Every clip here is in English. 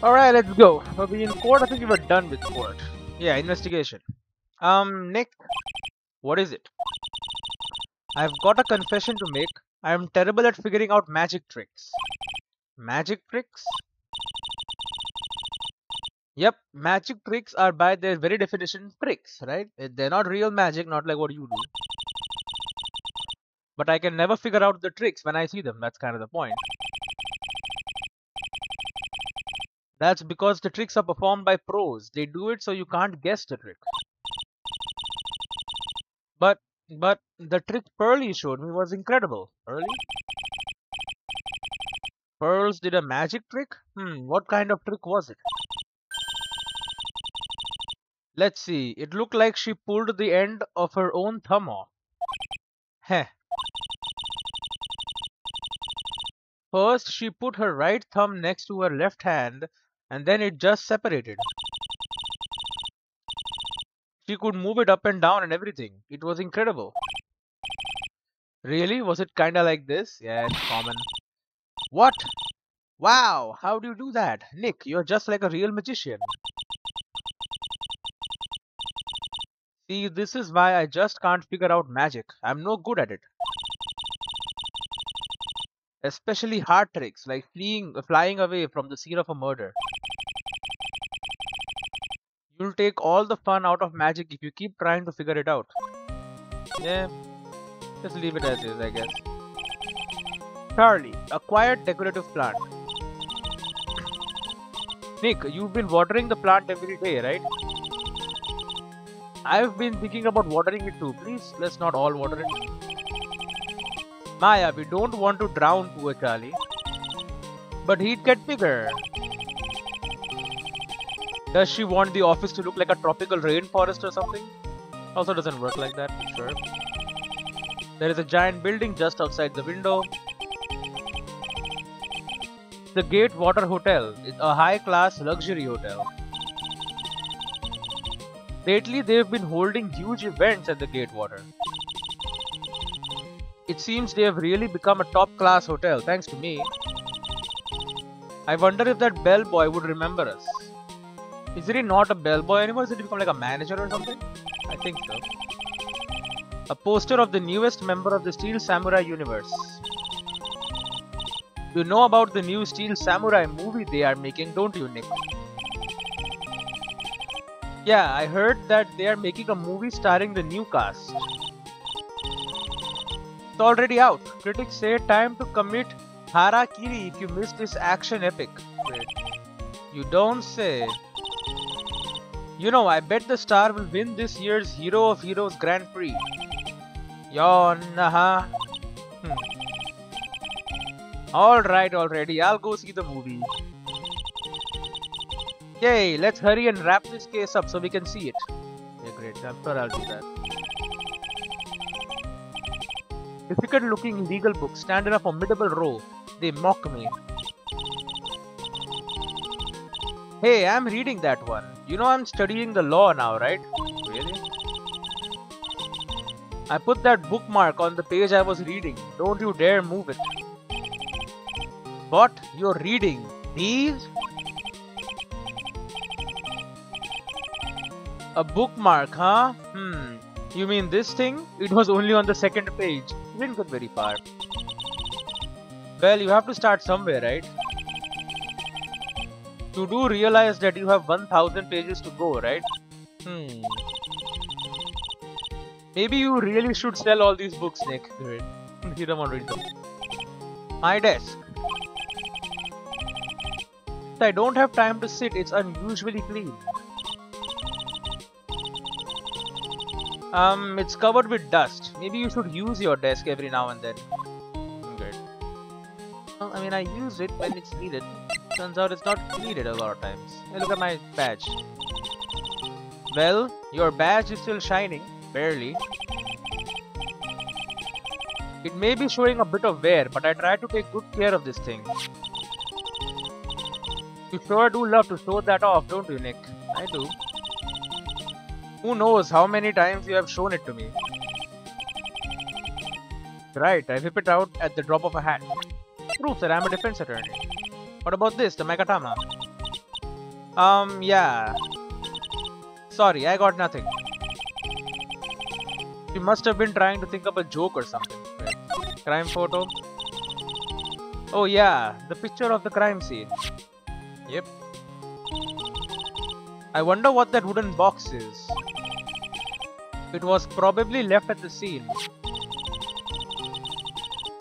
Alright, let's go. Are we in court? I think we were done with court. Yeah, investigation. Nick, what is it? I've got a confession to make. I am terrible at figuring out magic tricks. Magic tricks? Yep, magic tricks are by their very definition tricks, right? They're not real magic, not like what you do. But I can never figure out the tricks when I see them. That's kind of the point. That's because the tricks are performed by pros. They do it so you can't guess the trick. But but the trick Pearly showed me was incredible. Pearls did a magic trick? What kind of trick was it? Let's see. It looked like she pulled the end of her own thumb off. Heh. First, she put her right thumb next to her left hand, and then it just separated. She could move it up and down and everything. It was incredible. Really? Was it kinda like this? Yeah, it's common. What? Wow, how do you do that? Nick, you're just like a real magician. See, this is why I just can't figure out magic. I'm no good at it. Especially hard tricks like flying away from the scene of a murder. You'll take all the fun out of magic if you keep trying to figure it out. Yeah, just leave it as is, I guess. Charlie, a quiet decorative plant. Nick, you've been watering the plant every day, right? I've been thinking about watering it too. Please, let's not all water it. Maya, we don't want to drown poor Charlie. But he'd get bigger. Does she want the office to look like a tropical rainforest or something? Also doesn't work like that, sure. There is a giant building just outside the window. The Gatewater Hotel is a high-class luxury hotel. Lately, they've been holding huge events at the Gatewater. It seems they have really become a top-class hotel, thanks to me. I wonder if that bellboy would remember us. Is he not a bellboy anymore? Is he become like a manager or something? I think so. A poster of the newest member of the Steel Samurai universe. You know about the new Steel Samurai movie they are making, don't you, Nick? Yeah, I heard that they are making a movie starring the new cast. It's already out. Critics say time to commit harakiri if you miss this action epic. Wait. You don't say. You know, I bet the star will win this year's Hero of Heroes Grand Prix. Yawn, Alright already, I'll go see the movie. Yay, let's hurry and wrap this case up so we can see it. Yeah, great, I'm sure I'll do that. Difficult looking legal books stand in a formidable row. They mock me. Hey, I'm reading that one. You know I'm studying the law now, right? Really? I put that bookmark on the page I was reading. Don't you dare move it. What? You're reading these? A bookmark, huh? You mean this thing? It was only on the second page. You didn't get very far. Well, you have to start somewhere, right? You do realize that you have 1000 pages to go, right? Maybe you really should sell all these books, Nick. You don't want to read them. My desk. I don't have time to sit. It's unusually clean. It's covered with dust. Maybe you should use your desk every now and then. Good. Well, I mean, I use it when it's needed. Turns out it's not needed a lot of times. Hey, look at my badge. Well, your badge is still shining. Barely. It may be showing a bit of wear, but I try to take good care of this thing. You sure do love to show that off, don't you, Nick? I do. Who knows how many times you have shown it to me. Right, I whip it out at the drop of a hat. Proof that I'm a defense attorney. What about this, the Megatama? Yeah. Sorry, I got nothing. She must have been trying to think of a joke or something. Right. Crime photo. Oh yeah, the picture of the crime scene. Yep. I wonder what that wooden box is. It was probably left at the scene.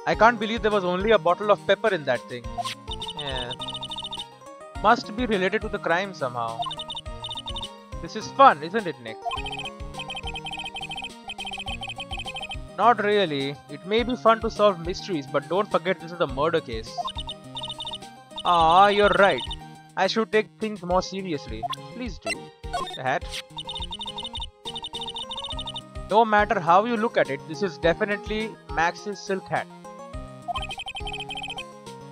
I can't believe there was only a bottle of pepper in that thing. Yeah. Must be related to the crime somehow. This is fun, isn't it, Nick? Not really. It may be fun to solve mysteries, but don't forget this is a murder case. Ah, you're right. I should take things more seriously. Please do. The hat. No matter how you look at it, this is definitely Max's silk hat.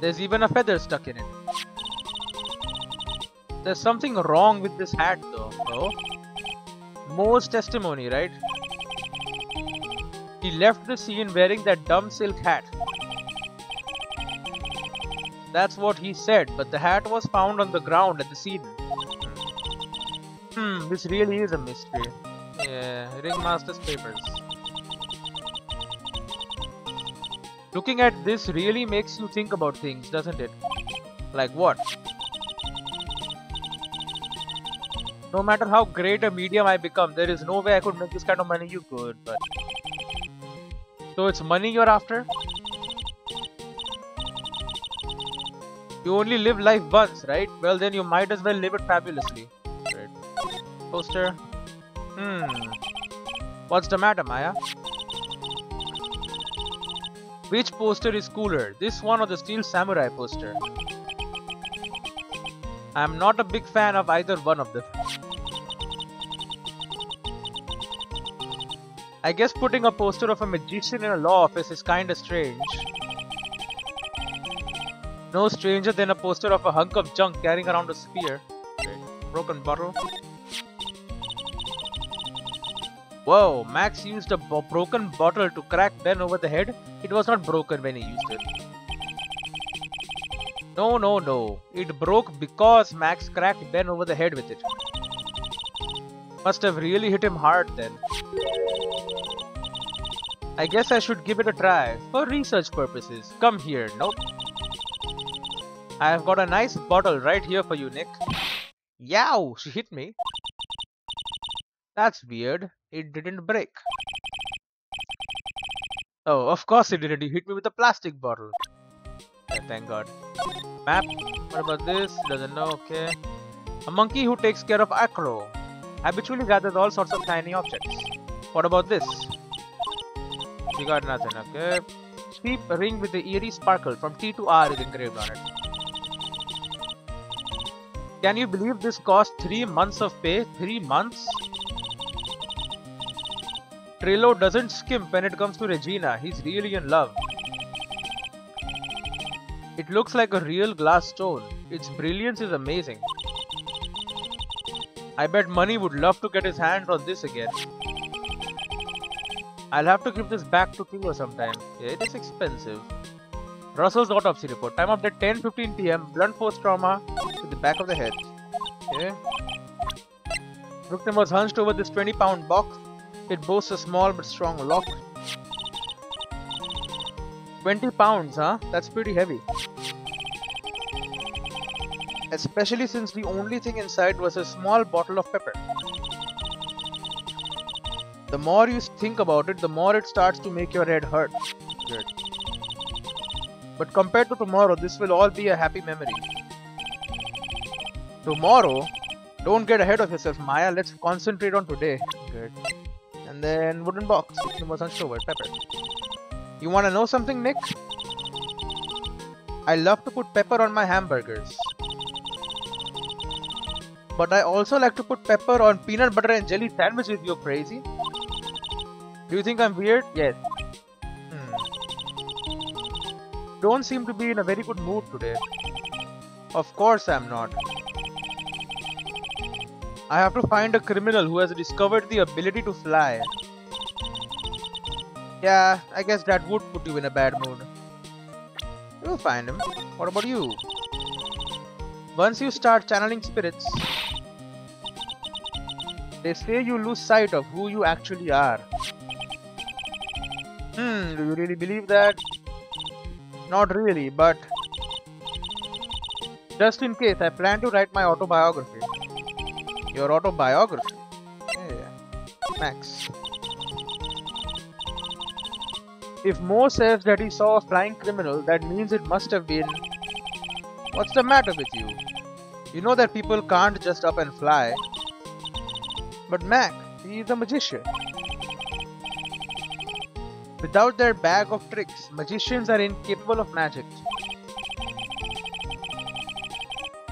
There's even a feather stuck in it. There's something wrong with this hat though. Oh? Mo's testimony, right? He left the scene wearing that dumb silk hat. That's what he said, but the hat was found on the ground at the scene. This really is a mystery. Yeah, Ringmaster's papers. Looking at this really makes you think about things, doesn't it? Like what? No matter how great a medium I become, there is no way I could make this kind of money. You could, but... So it's money you're after? You only live life once, right? Well then you might as well live it fabulously. Right. Poster. What's the matter, Maya? Which poster is cooler? This one or the Steel Samurai poster? I'm not a big fan of either one of them. I guess putting a poster of a magician in a law office is kinda strange. No stranger than a poster of a hunk of junk carrying around a spear. Okay. Broken bottle. Whoa, Max used a broken bottle to crack Ben over the head. It was not broken when he used it. No. It broke because Max cracked Ben over the head with it. Must have really hit him hard then. I guess I should give it a try. For research purposes. Come here. Nope. I have got a nice bottle right here for you, Nick. Yow! She hit me. That's weird. It didn't break. Oh, of course it didn't. You hit me with a plastic bottle. Yeah, thank God. Map. What about this? Doesn't know. Okay. A monkey who takes care of acro. Habitually gathers all sorts of tiny objects. What about this? We got nothing. Okay. Cheap ring with the eerie sparkle from T to R is engraved on it. Can you believe this cost 3 months of pay? 3 months? Trilo doesn't skimp when it comes to Regina. He's really in love. It looks like a real glass stone. Its brilliance is amazing. I bet Money would love to get his hands on this again. I'll have to give this back to Trilo sometime. Yeah, it is expensive. Russell's autopsy report. Time of death 10:15 PM. Blunt force trauma to the back of the head. Okay. Victim was hunched over this 20-pound box. It boasts a small but strong lock. 20 pounds, huh? That's pretty heavy. Especially since the only thing inside was a small bottle of pepper. The more you think about it, the more it starts to make your head hurt. Good. But compared to tomorrow, this will all be a happy memory. Tomorrow? Don't get ahead of yourself, Maya. Let's concentrate on today. Good. And then wooden box. It was unsure. Pepper. You wanna know something, Nick? I love to put pepper on my hamburgers. But I also like to put pepper on peanut butter and jelly sandwiches. You're crazy? Do you think I'm weird? Yes. Don't seem to be in a very good mood today. Of course I'm not. I have to find a criminal who has discovered the ability to fly. Yeah, I guess that would put you in a bad mood. You'll find him. What about you? Once you start channeling spirits, they say you lose sight of who you actually are. Do you really believe that? Not really, but just in case, I plan to write my autobiography. Your autobiography? Yeah. Max. If Mo says that he saw a flying criminal, that means it must have been... What's the matter with you? You know that people can't just up and fly. But Mac, he is a magician. Without their bag of tricks, magicians are incapable of magic.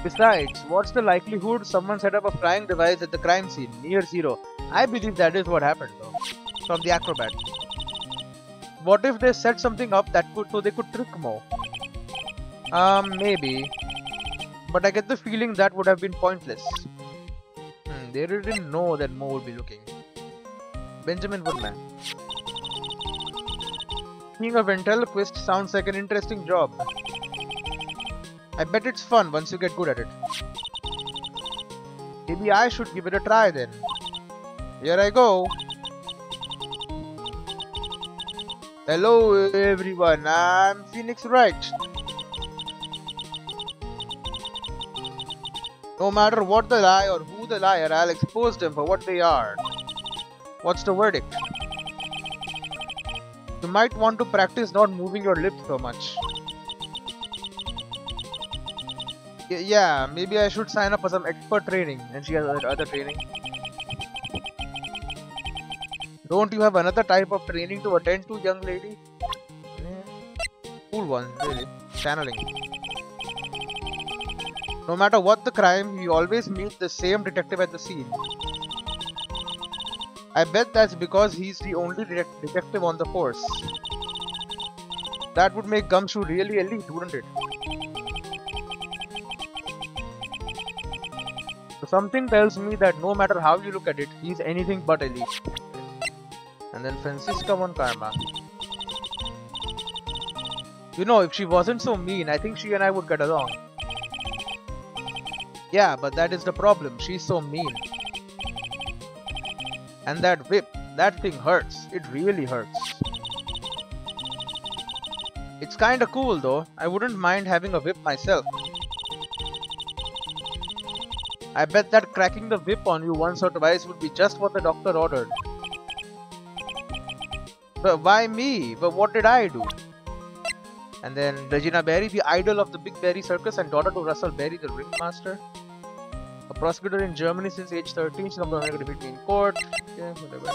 Besides, what's the likelihood someone set up a flying device at the crime scene? Near zero. I believe that is what happened though. From the acrobat. What if they set something up that so they could trick Mo? Maybe. But I get the feeling that would have been pointless. They didn't know that Mo would be looking. Benjamin Woodman. Being a ventriloquist sounds like an interesting job. I bet it's fun once you get good at it. Maybe I should give it a try then. Here I go. Hello everyone, I'm Phoenix Wright. No matter what the lie or who the liar, I'll expose them for what they are. What's the verdict? You might want to practice not moving your lips so much. Yeah, maybe I should sign up for some expert training. And she has other training. Don't you have another type of training to attend to, young lady? Cool one, really. Channeling. No matter what the crime, we always meet the same detective at the scene. I bet that's because he's the only detective on the force. That would make Gumshoe really elite, wouldn't it? So something tells me that no matter how you look at it, he's anything but elite. And then Francisca von Karma. You know, if she wasn't so mean, I think she and I would get along. Yeah, but that is the problem. She's so mean. And that whip, that thing hurts. It really hurts. It's kinda cool though. I wouldn't mind having a whip myself. I bet that cracking the whip on you once or twice would be just what the doctor ordered. But why me? But what did I do? And then Regina Berry, the idol of the Big Berry Circus and daughter to Russell Berry, the ringmaster. A prosecutor in Germany since age 13, she's not going to defeat me in court. Yeah, whatever.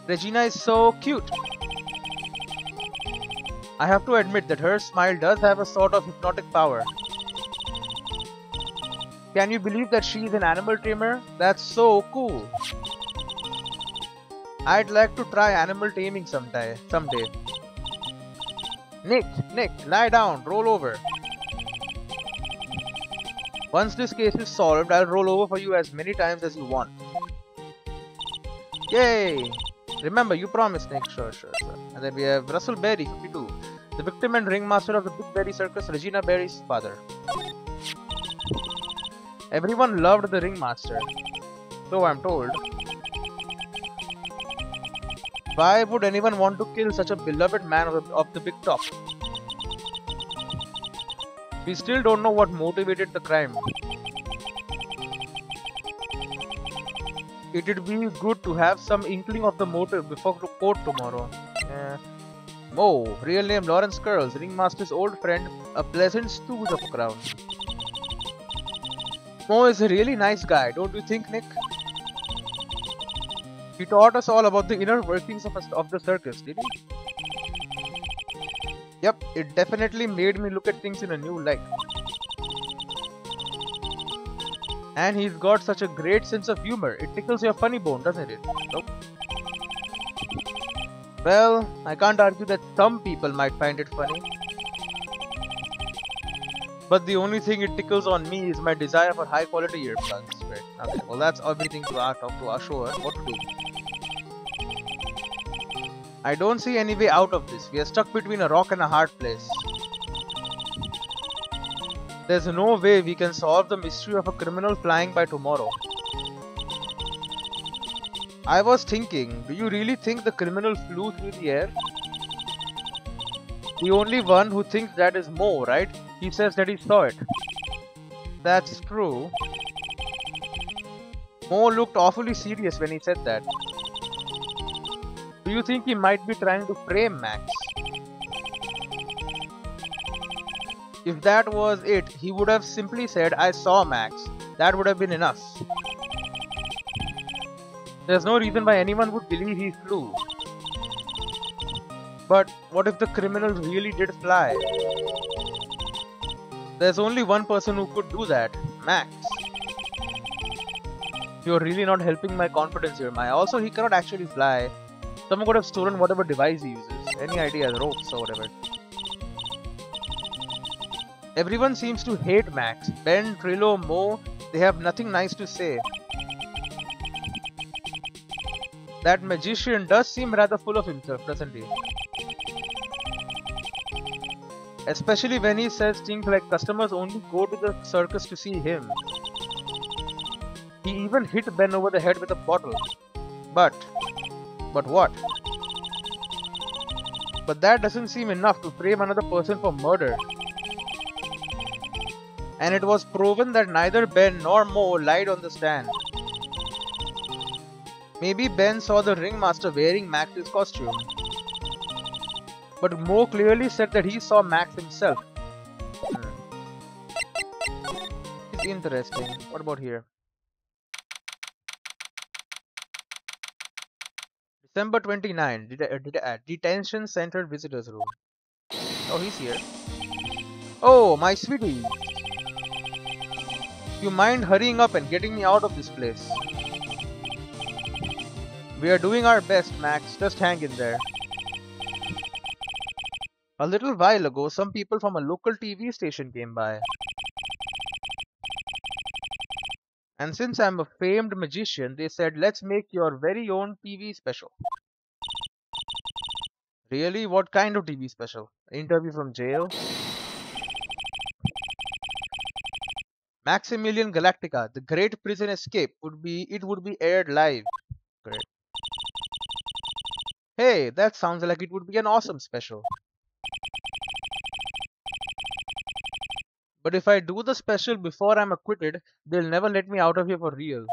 Regina is so cute. I have to admit that her smile does have a sort of hypnotic power. Can you believe that she is an animal tamer? That's so cool. I'd like to try animal taming someday. Nick, lie down, roll over. Once this case is solved, I'll roll over for you as many times as you want. Yay! Remember, you promised, Nick. Sure. And then we have Russell Berry, 52. The victim and ringmaster of the Big Berry Circus, Regina Berry's father. Everyone loved the ringmaster. So I'm told. Why would anyone want to kill such a beloved man of the big top? We still don't know what motivated the crime. It'd be good to have some inkling of the motive before court tomorrow. Mo, real name Lawrence Curls, ringmaster's old friend, a pleasant stooge of a crown. Mo is a really nice guy, don't you think, Nick? He taught us all about the inner workings of the circus, did he? Yep, it definitely made me look at things in a new light. And he's got such a great sense of humor. It tickles your funny bone, doesn't it? Nope. Well, I can't argue that some people might find it funny. But the only thing it tickles on me is my desire for high quality earplugs. Right. Okay, well that's everything to show her what to do. I don't see any way out of this. We are stuck between a rock and a hard place. There's no way we can solve the mystery of a criminal flying by tomorrow. I was thinking, do you really think the criminal flew through the air? The only one who thinks that is Mo, right? He says that he saw it. That's true. Mo looked awfully serious when he said that. Do you think he might be trying to frame Max? If that was it, he would have simply said, I saw Max. That would have been enough. There's no reason why anyone would believe he flew. But what if the criminal really did fly? There's only one person who could do that, Max. You're really not helping my confidence here, Maya. Also, he cannot actually fly. Someone could have stolen whatever device he uses. Any ideas, ropes or whatever. Everyone seems to hate Max. Ben, Trillo, Mo, they have nothing nice to say. That magician does seem rather full of himself, doesn't he? Especially when he says things like customers only go to the circus to see him. He even hit Ben over the head with a bottle. But what? But that doesn't seem enough to frame another person for murder. And it was proven that neither Ben nor Mo lied on the stand. Maybe Ben saw the ringmaster wearing Max's costume. But Mo clearly said that he saw Max himself. It's interesting. What about here? December 29, Detention Center Visitors Room. Oh, he's here. Oh, my sweetie. You mind hurrying up and getting me out of this place? We are doing our best, Max. Just hang in there. A little while ago, some people from a local TV station came by. And since I'm a famed magician, they said, let's make your very own TV special. Really? What kind of TV special? Interview from jail? Maximilian Galactica, the Great Prison Escape would be aired live. Great. Hey, that sounds like it would be an awesome special. But if I do the special before I'm acquitted, they'll never let me out of here for real.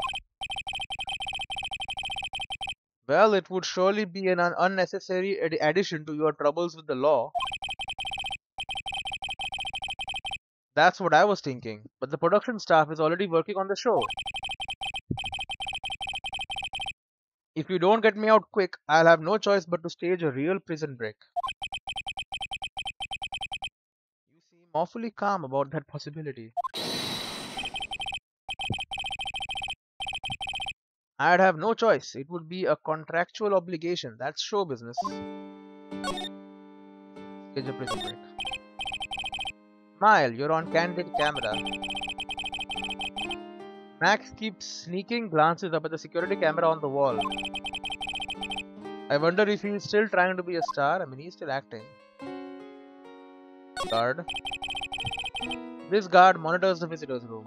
Well, it would surely be an unnecessary addition to your troubles with the law. That's what I was thinking, but the production staff is already working on the show. If you don't get me out quick, I'll have no choice but to stage a real prison break. You seem awfully calm about that possibility. I'd have no choice. It would be a contractual obligation. That's show business. Stage a prison break. Smile, you're on candid camera. Max keeps sneaking glances up at the security camera on the wall. I wonder if he's still trying to be a star. I mean, he's still acting. Guard. This guard monitors the visitors room.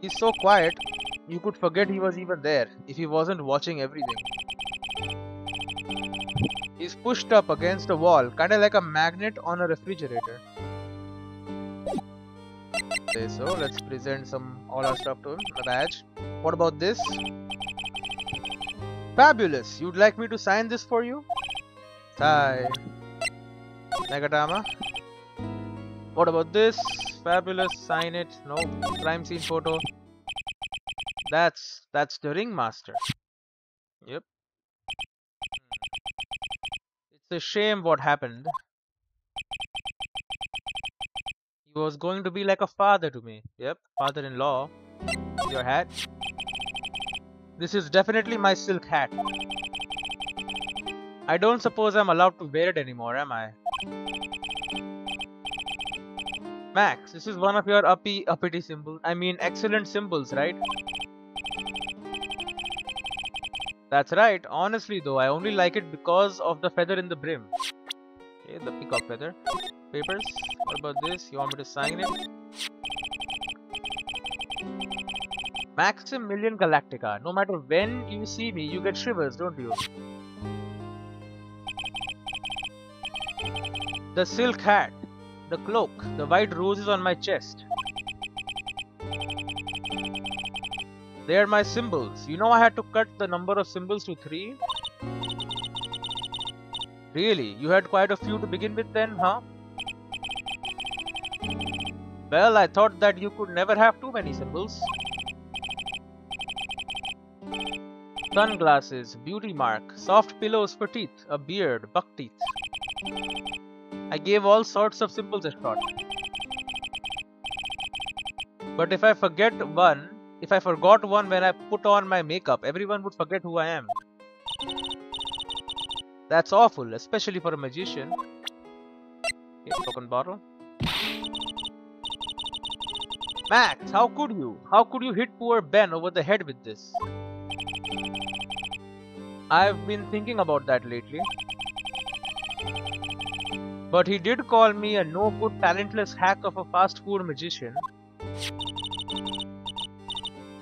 He's so quiet, you could forget he was even there if he wasn't watching everything. He's pushed up against a wall, kinda like a magnet on a refrigerator. Okay, so let's present all our stuff to him. A badge. What about this? Fabulous! You'd like me to sign this for you? Sign. Nagatama. What about this? Fabulous. Sign it. No. Crime scene photo. That's the ringmaster. Yep. It's a shame what happened. He was going to be like a father to me. Yep. Father-in-law. Your hat. This is definitely my silk hat. I don't suppose I'm allowed to wear it anymore, am I? Max, this is one of your uppity symbols. I mean, excellent symbols, right? That's right. Honestly though, I only like it because of the feather in the brim. Okay, the peacock feather. Papers? What about this? You want me to sign it? Maximilian Galactica. No matter when you see me, you get shivers, don't you? The silk hat, the cloak, the white roses on my chest. They are my symbols. You know I had to cut the number of symbols to 3? Really? You had quite a few to begin with then, huh? Well, I thought that you could never have too many symbols. Sunglasses, beauty mark, soft pillows for teeth, a beard, buck teeth. I gave all sorts of symbols a shot. But if I forgot one when I put on my makeup, everyone would forget who I am. That's awful, especially for a magician. Okay, broken bottle. Max, how could you? How could you hit poor Ben over the head with this? I've been thinking about that lately. But he did call me a no-good, talentless hack of a fast food magician.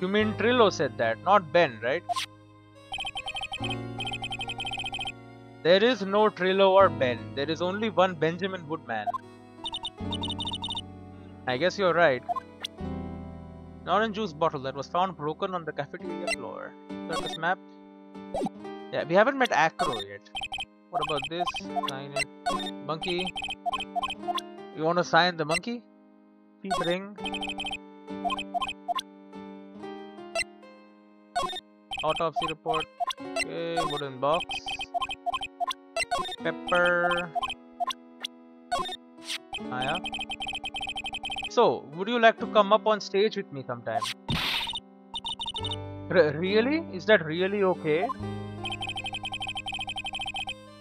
You mean Trillo said that, not Ben, right? There is no Trillo or Ben. There is only one Benjamin Woodman. I guess you're right. An orange juice bottle that was found broken on the cafeteria floor. Circus map. Yeah, we haven't met Acro yet. What about this? Sign it. Monkey. You want to sign the monkey? Teeth ring. Autopsy report. Okay, wooden box. Pepper. Ah, yeah. So, would you like to come up on stage with me sometime? Really? Is that really okay?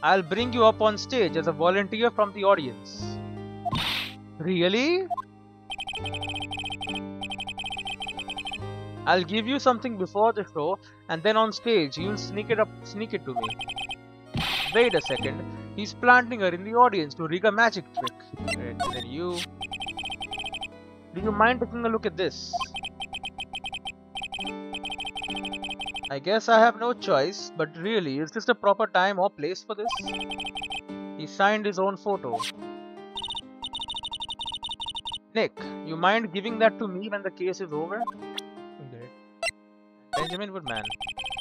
I'll bring you up on stage as a volunteer from the audience. Really? I'll give you something before the show, and then on stage you'll sneak it to me. Wait a second, he's planting her in the audience to rig a magic trick. Right, and then you... Do you mind taking a look at this? I guess I have no choice, but really, is this the proper time or place for this? He signed his own photo. Nick, you mind giving that to me when the case is over? Okay. Benjamin Woodman.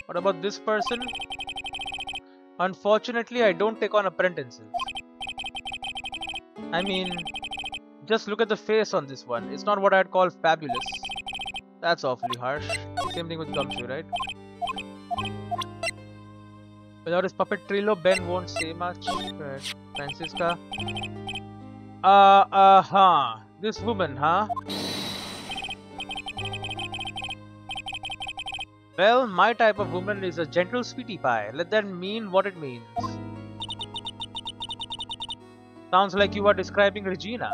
What about this person? Unfortunately, I don't take on apprentices. I mean, just look at the face on this one. It's not what I'd call fabulous. That's awfully harsh. Same thing with Gumshoe, right? Without his puppet Trillo, Ben won't say much. Right. Francisca. This woman, huh? Well, my type of woman is a gentle sweetie pie. Let that mean what it means. Sounds like you are describing Regina.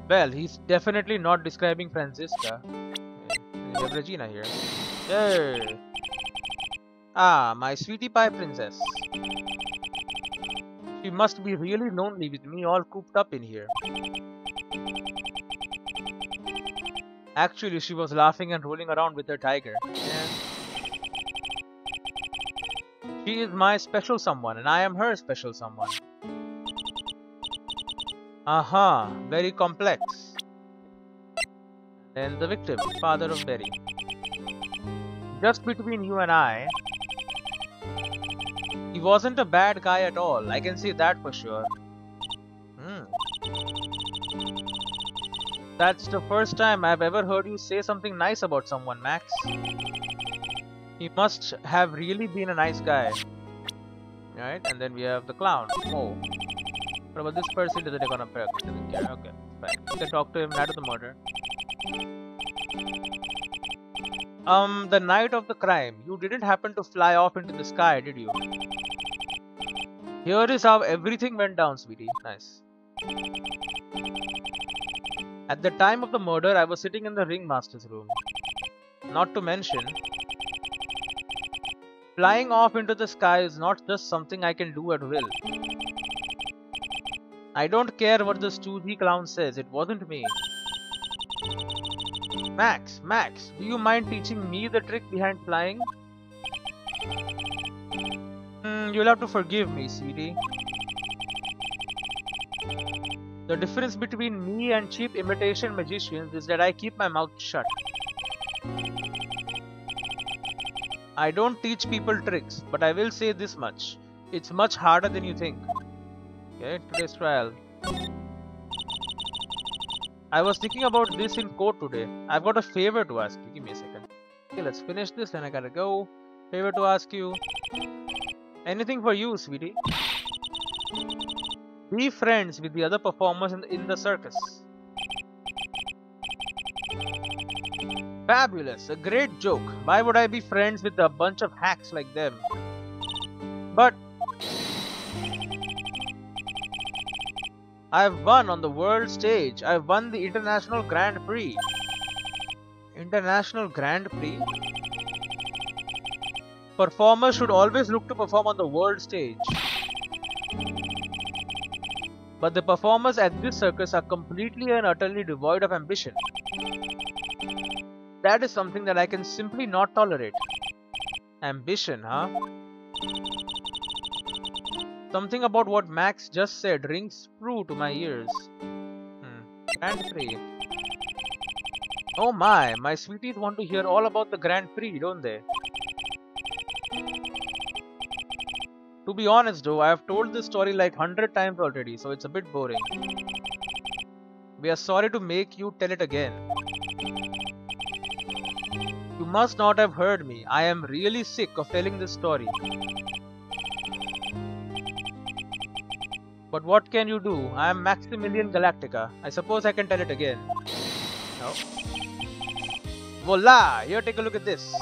Well, he's definitely not describing Francisca. Okay. We have Regina here. Yay! Ah, my sweetie pie princess. She must be really lonely with me all cooped up in here. Actually, she was laughing and rolling around with her tiger. Yeah. She is my special someone and I am her special someone. Aha, very complex. And the victim, father of Berry. Just between you and I, he wasn't a bad guy at all, I can say that for sure. That's the first time I've ever heard you say something nice about someone, Max. He must have really been a nice guy. Right, and then we have the clown. Oh. What about this person? Doesn't take on a perk? Doesn't care. Okay, fine. You can talk to him night of the murder. The night of the crime. You didn't happen to fly off into the sky, did you? Here is how everything went down, sweetie. Nice. At the time of the murder, I was sitting in the ringmaster's room. Not to mention, flying off into the sky is not just something I can do at will. I don't care what the Stoogie clown says, it wasn't me. Max, do you mind teaching me the trick behind flying? You'll have to forgive me, sweetie. The difference between me and cheap imitation magicians is that I keep my mouth shut. I don't teach people tricks, but I will say this much. It's much harder than you think. Okay, today's trial. I was thinking about this in court today. I've got a favor to ask you. Give me a second. Okay, let's finish this, then I gotta go. Favor to ask you. Anything for you, sweetie. Be friends with the other performers in the circus. Fabulous, a great joke. Why would I be friends with a bunch of hacks like them? But I've won on the world stage. I've won the International Grand Prix. International Grand Prix? Performers should always look to perform on the world stage. But the performers at this circus are completely and utterly devoid of ambition. That is something that I can simply not tolerate. Ambition, huh? Something about what Max just said rings true to my ears. Grand Prix. Oh my sweeties want to hear all about the Grand Prix, don't they? To be honest though, I have told this story like 100 times already, so it's a bit boring. We are sorry to make you tell it again. You must not have heard me. I am really sick of telling this story. But what can you do? I am Maximilian Galactica. I suppose I can tell it again. No. Voila! Here, take a look at this.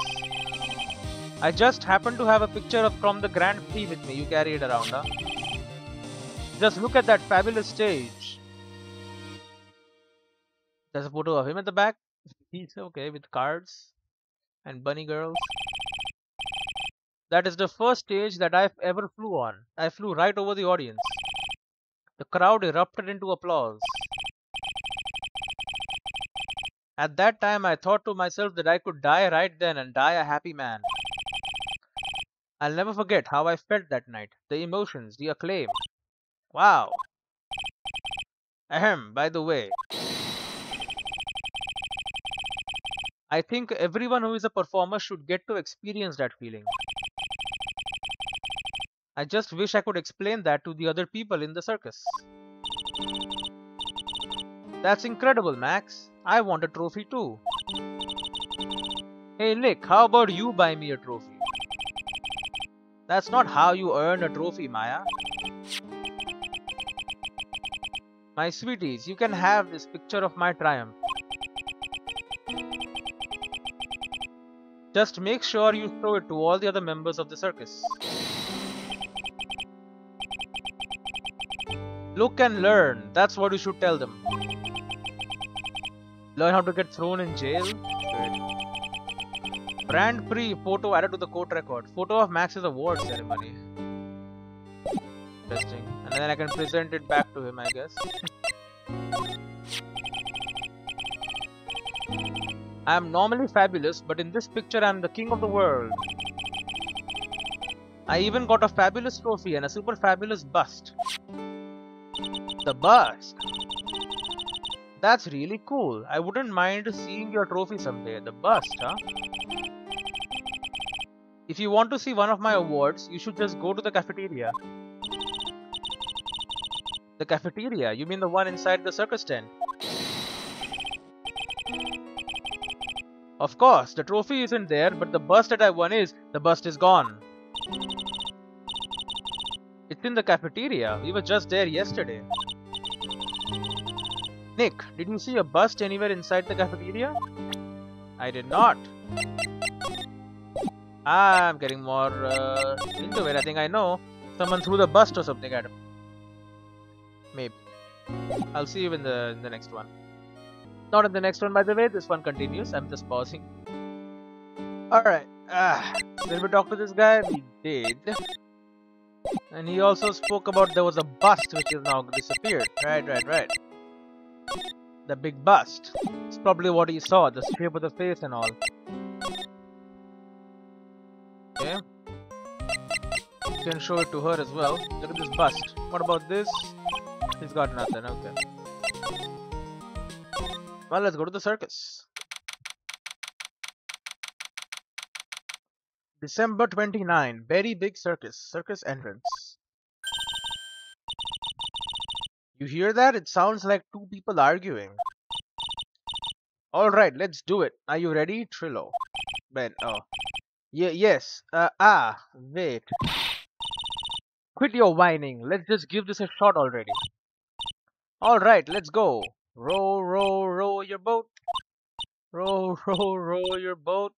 I just happen to have a picture from the Grand Prix with me. You carry it around, huh? Just look at that fabulous stage. There's a photo of him at the back. He's okay with cards and bunny girls. That is the first stage that I've ever flew on. I flew right over the audience. The crowd erupted into applause. At that time, I thought to myself that I could die right then and die a happy man. I'll never forget how I felt that night. The emotions, the acclaim. Wow. Ahem, by the way. I think everyone who is a performer should get to experience that feeling. I just wish I could explain that to the other people in the circus. That's incredible, Max. I want a trophy too. Hey Nick, how about you buy me a trophy? That's not how you earn a trophy, Maya. My sweeties, you can have this picture of my triumph. Just make sure you show it to all the other members of the circus. Look and learn. That's what you should tell them. Learn how to get thrown in jail? Good. Grand Prix photo added to the court record. Photo of Max's award ceremony. Interesting. And then I can present it back to him, I guess. I am normally fabulous, but in this picture I am the king of the world. I even got a fabulous trophy and a super fabulous bust. The bust? That's really cool. I wouldn't mind seeing your trophy someday. The bust, huh? If you want to see one of my awards, you should just go to the cafeteria. The cafeteria? You mean the one inside the circus tent? Of course, the trophy isn't there, but the bust that I won is. The bust is gone. It's in the cafeteria. We were just there yesterday. Nick, did you see a bust anywhere inside the cafeteria? I did not. I'm getting more into it. I think I know. Someone threw the bust or something at him. Maybe. I'll see you in the next one. Not in the next one, by the way. This one continues. I'm just pausing. Alright. Did we talk to this guy? We did. And he also spoke about there was a bust which is now disappeared. Right. The big bust. It's probably what he saw, the shape of the face and all. Okay. You can show it to her as well. Look at this bust. What about this? He's got nothing. Okay. Well, let's go to the circus. December 29. Very big circus. Circus entrance. You hear that? It sounds like two people arguing. Alright, let's do it. Are you ready? Trillo. Ben. Oh. Yes. Wait. Quit your whining. Let's just give this a shot already. Alright, let's go. Row, row, row your boat. Row, row, row your boat.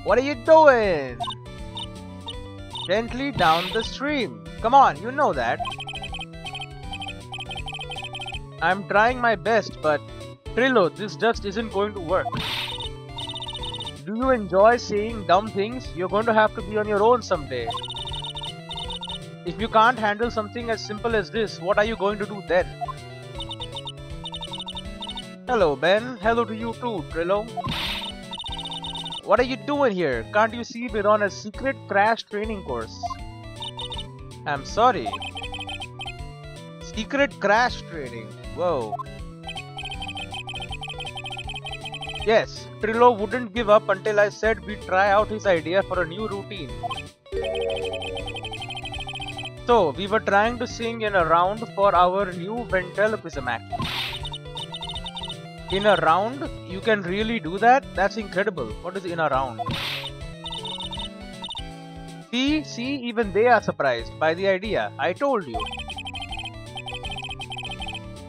What are you doing? Gently down the stream. Come on, you know that. I'm trying my best, but Trillo, this just isn't going to work. Do you enjoy saying dumb things? You're going to have to be on your own someday. If you can't handle something as simple as this, what are you going to do then? Hello, Ben. Hello to you too, Trillo. What are you doing here? Can't you see we're on a secret crash training course? I'm sorry. Secret crash training. Whoa. Yes, Trillo wouldn't give up until I said we'd try out his idea for a new routine. So, we were trying to sing in a round for our new ventriloquism act. In a round? You can really do that? That's incredible. What is in a round? See, even they are surprised by the idea. I told you.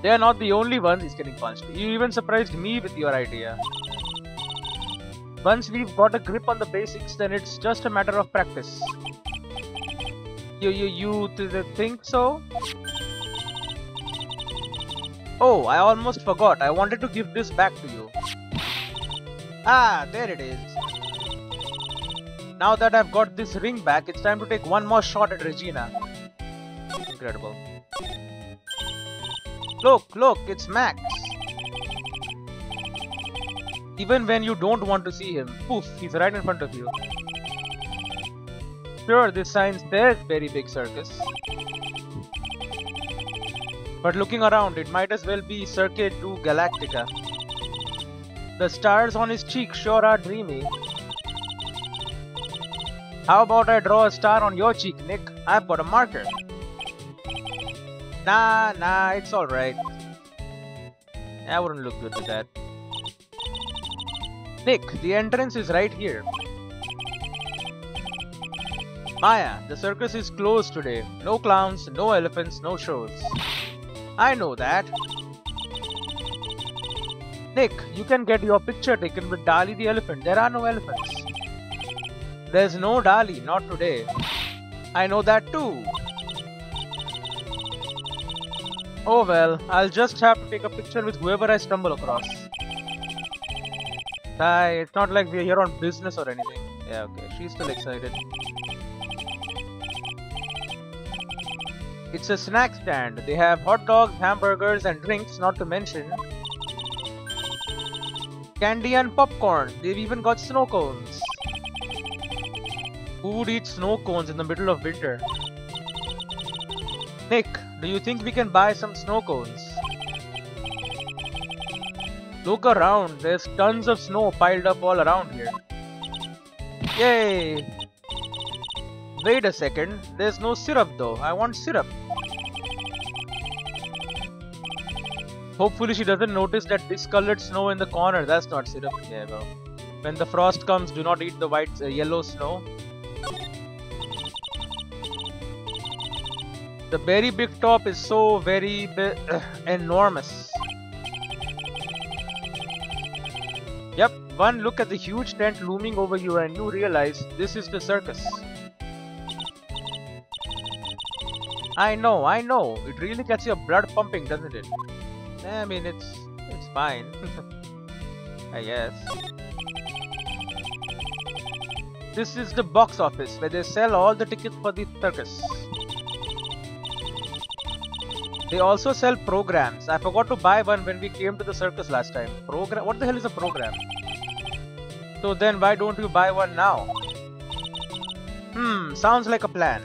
They are not the only ones. He's getting punched. You even surprised me with your idea. Once we've got a grip on the basics, then it's just a matter of practice. You think so? Oh, I almost forgot. I wanted to give this back to you. Ah, there it is. Now that I've got this ring back, it's time to take one more shot at Regina. Incredible. Look, it's Max. Even when you don't want to see him, poof, he's right in front of you. Sure, this sign says very big circus. But looking around, it might as well be Circuit du Galactica. The stars on his cheek sure are dreamy. How about I draw a star on your cheek, Nick? I've got a marker. Nah, it's alright. I wouldn't look good with that. Nick, the entrance is right here. Maya, the circus is closed today. No clowns, no elephants, no shows. I know that. Nick, you can get your picture taken with Dali the elephant. There are no elephants. There's no Dali, not today. I know that too. Oh well, I'll just have to take a picture with whoever I stumble across. Hi, it's not like we're here on business or anything. Yeah, okay, she's still excited. It's a snack stand. They have hot dogs, hamburgers and drinks, not to mention candy and popcorn. They've even got snow cones. Who would eat snow cones in the middle of winter? Nick, do you think we can buy some snow cones? Look around, there's tons of snow piled up all around here. Yay! Wait a second, there's no syrup though. I want syrup. Hopefully she doesn't notice that discolored snow in the corner. That's not syrup. Yeah, well. When the frost comes, do not eat the white, yellow snow. The very big top is so very enormous. Yep, one look at the huge tent looming over you and you realize this is the circus. I know. It really gets your blood pumping, doesn't it? I mean, it's fine. I guess. This is the box office where they sell all the tickets for the circus. They also sell programs. I forgot to buy one when we came to the circus last time. Program? What the hell is a program? So then why don't you buy one now? Sounds like a plan.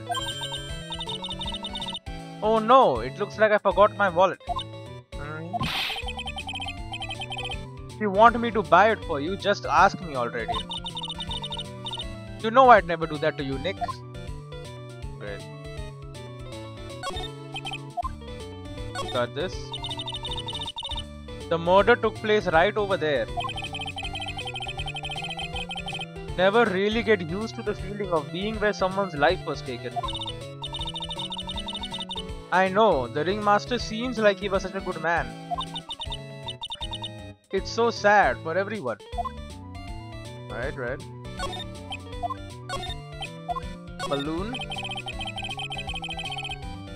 Oh no, it looks like I forgot my wallet. If you want me to buy it for you, just ask me already. You know I'd never do that to you, Nick. Great. Got this. The murder took place right over there. Never really get used to the feeling of being where someone's life was taken. I know, the ringmaster seems like he was such a good man. It's so sad for everyone. Right. Balloon.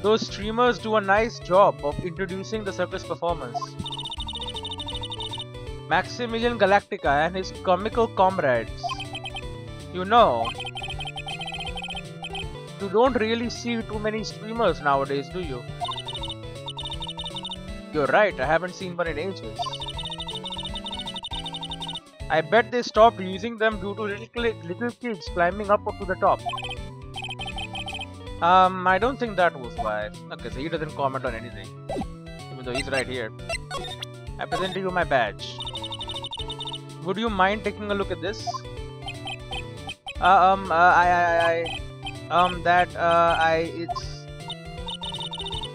Those streamers do a nice job of introducing the circus performance. Maximilian Galactica and his comical comrades. You know, you don't really see too many streamers nowadays, do you? You're right, I haven't seen one in ages. I bet they stopped using them due to little kids climbing up to the top. I don't think that was why. Okay, so he doesn't comment on anything. Even though he's right here. I present to you my badge. Would you mind taking a look at this?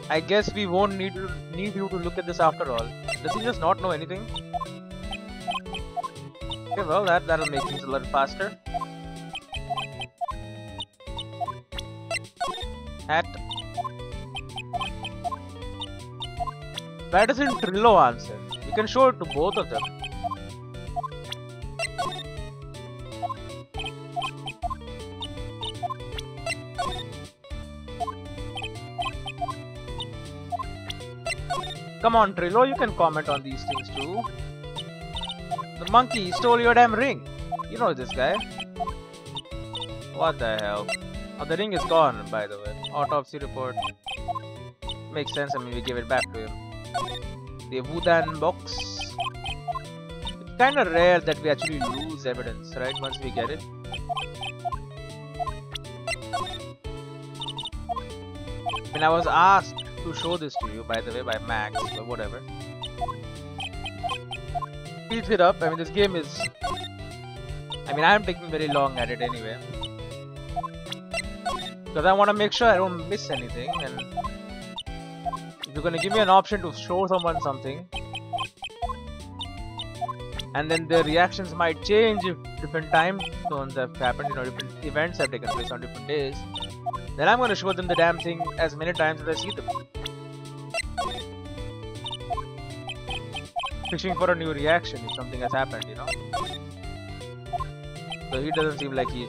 I guess we won't need you to look at this after all. Does he just not know anything? Okay, well that'll make things a little faster. Hat. Why doesn't Trillo answer? We can show it to both of them. Come on, Trillo, you can comment on these things too. The monkey stole your damn ring. You know this guy. What the hell? Oh, the ring is gone, by the way. Autopsy report. Makes sense, I mean, we gave it back to him. The Wudan box. It's kinda rare that we actually lose evidence, right? Once we get it. I mean, I was asked to show this to you, by the way, by Max, but whatever. Speeds it up. I mean, this game is... I mean, I'm taking very long at it anyway. Because I want to make sure I don't miss anything, and if you're going to give me an option to show someone something, and then their reactions might change if different time zones have happened, you know, different events have taken place on different days, then I'm going to show them the damn thing as many times as I see them. Fishing for a new reaction if something has happened, you know. So he doesn't seem like he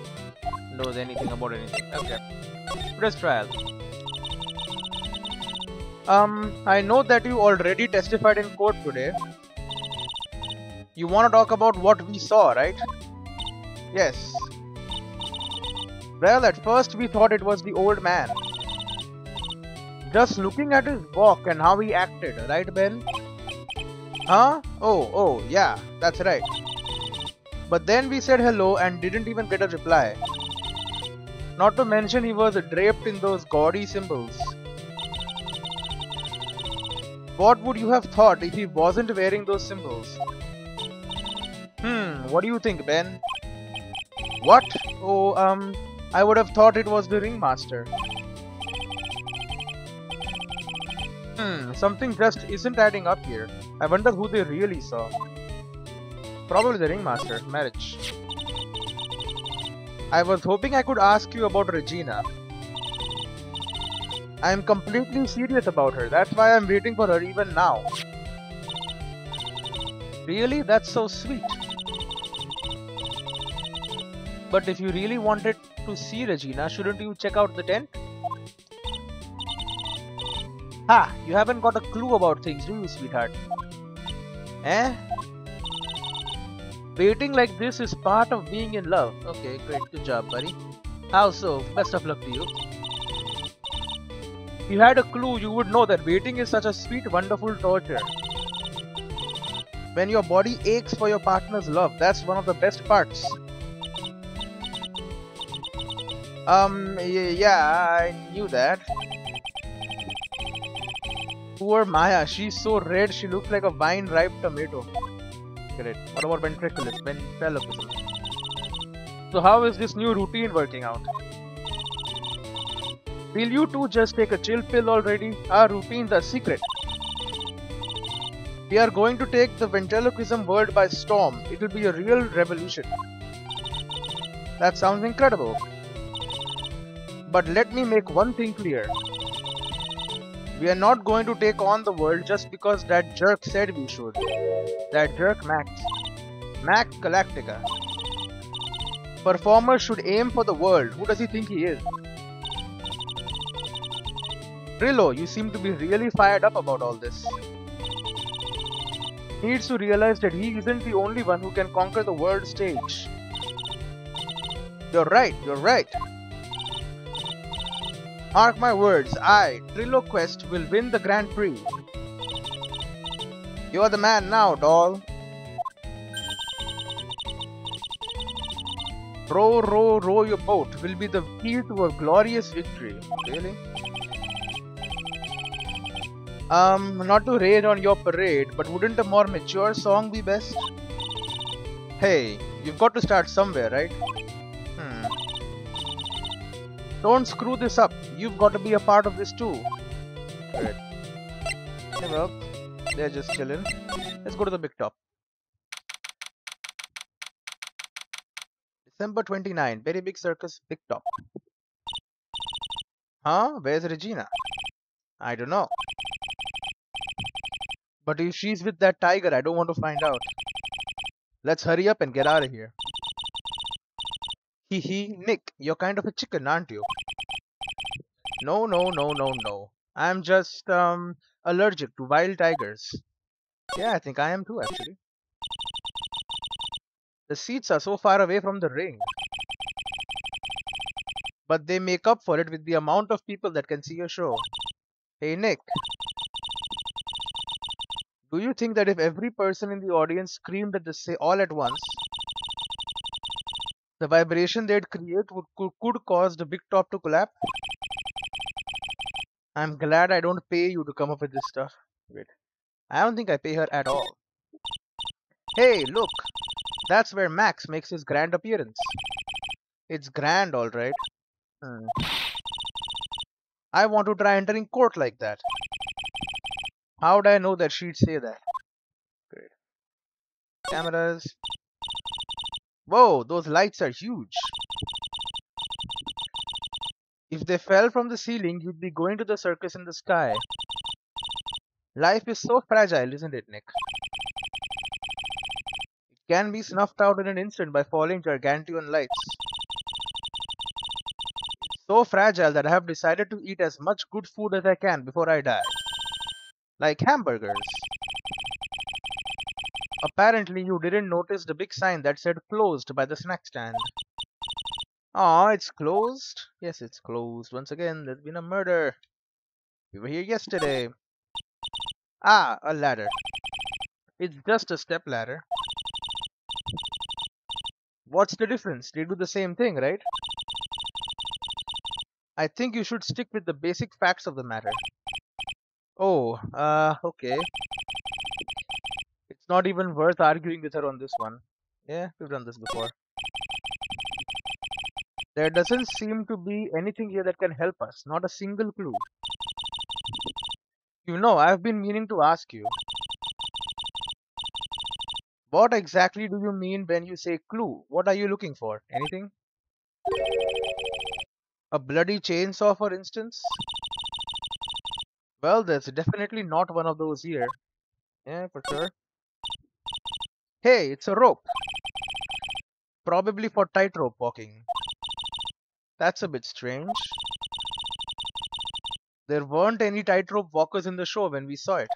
knows anything about anything. Okay. Press trial. I know that you already testified in court today. You want to talk about what we saw, right? Yes. Well, at first we thought it was the old man. Just looking at his walk and how he acted, right, Ben? Huh? Oh, yeah, that's right. But then we said hello and didn't even get a reply. Not to mention he was draped in those gaudy symbols. What would you have thought if he wasn't wearing those symbols? What do you think, Ben? What? Oh, I would have thought it was the ringmaster. Something just isn't adding up here. I wonder who they really saw. Probably the ringmaster. Marriage. I was hoping I could ask you about Regina. I am completely serious about her. That's why I'm waiting for her even now. Really? That's so sweet. But if you really wanted to see Regina, shouldn't you check out the tent? Ha! You haven't got a clue about things, do you, sweetheart? Eh? Waiting like this is part of being in love. Okay, great. Good job, buddy. How so? Best of luck to you. If you had a clue, you would know that waiting is such a sweet, wonderful torture. When your body aches for your partner's love, that's one of the best parts. Yeah, I knew that. Poor Maya, she's so red, she looks like a vine-ripe tomato. Great. What about ventriloquism? So how is this new routine working out? Will you two just take a chill pill already? Our routines are secret. We are going to take the ventriloquism world by storm. It will be a real revolution. That sounds incredible. But let me make one thing clear. We are not going to take on the world just because that jerk said we should. That jerk Max. Mac Galactica. Performers should aim for the world. Who does he think he is? Trillo, you seem to be really fired up about all this. He needs to realize that he isn't the only one who can conquer the world stage. You're right, you're right. Mark my words, I, Trillo Quest, will win the Grand Prix. You're the man now, doll. Row, row, row your boat will be the key to a glorious victory. Really? Not to raid on your parade, but wouldn't a more mature song be best? Hey, you've got to start somewhere, right? Don't screw this up. You've got to be a part of this too. Good. Hey, well, they're just chilling. Let's go to the big top. December 29, Very Big Circus, Big Top. Huh? Where's Regina? I don't know. But if she's with that tiger, I don't want to find out. Let's hurry up and get out of here. Hee, Nick, you're kind of a chicken, aren't you? No. I'm just, allergic to wild tigers. Yeah, I think I am too, actually. The seats are so far away from the ring. But they make up for it with the amount of people that can see a show. Hey, Nick. Do you think that if every person in the audience screamed at all at once, the vibration they'd create could cause the big top to collapse? I'm glad I don't pay you to come up with this stuff. Wait, I don't think I pay her at all. Hey, look! That's where Max makes his grand appearance. It's grand, alright. I want to try entering court like that. How'd I know that she'd say that? Great. Cameras. Whoa, those lights are huge. If they fell from the ceiling, you'd be going to the circus in the sky. Life is so fragile, isn't it, Nick? It can be snuffed out in an instant by falling gargantuan lights. It's so fragile that I have decided to eat as much good food as I can before I die. Like hamburgers. Apparently, you didn't notice the big sign that said closed by the snack stand. Aw, it's closed? Yes, it's closed. Once again, there's been a murder. We were here yesterday. Ah, a ladder. It's just a step ladder. What's the difference? They do the same thing, right? I think you should stick with the basic facts of the matter. Oh, okay. It's not even worth arguing with her on this one. Yeah, we've done this before. There doesn't seem to be anything here that can help us. Not a single clue. You know, I've been meaning to ask you. What exactly do you mean when you say clue? What are you looking for? Anything? A bloody chainsaw, for instance? Well, there's definitely not one of those here. Yeah, for sure. Hey, it's a rope. Probably for tightrope walking. That's a bit strange. There weren't any tightrope walkers in the show when we saw it.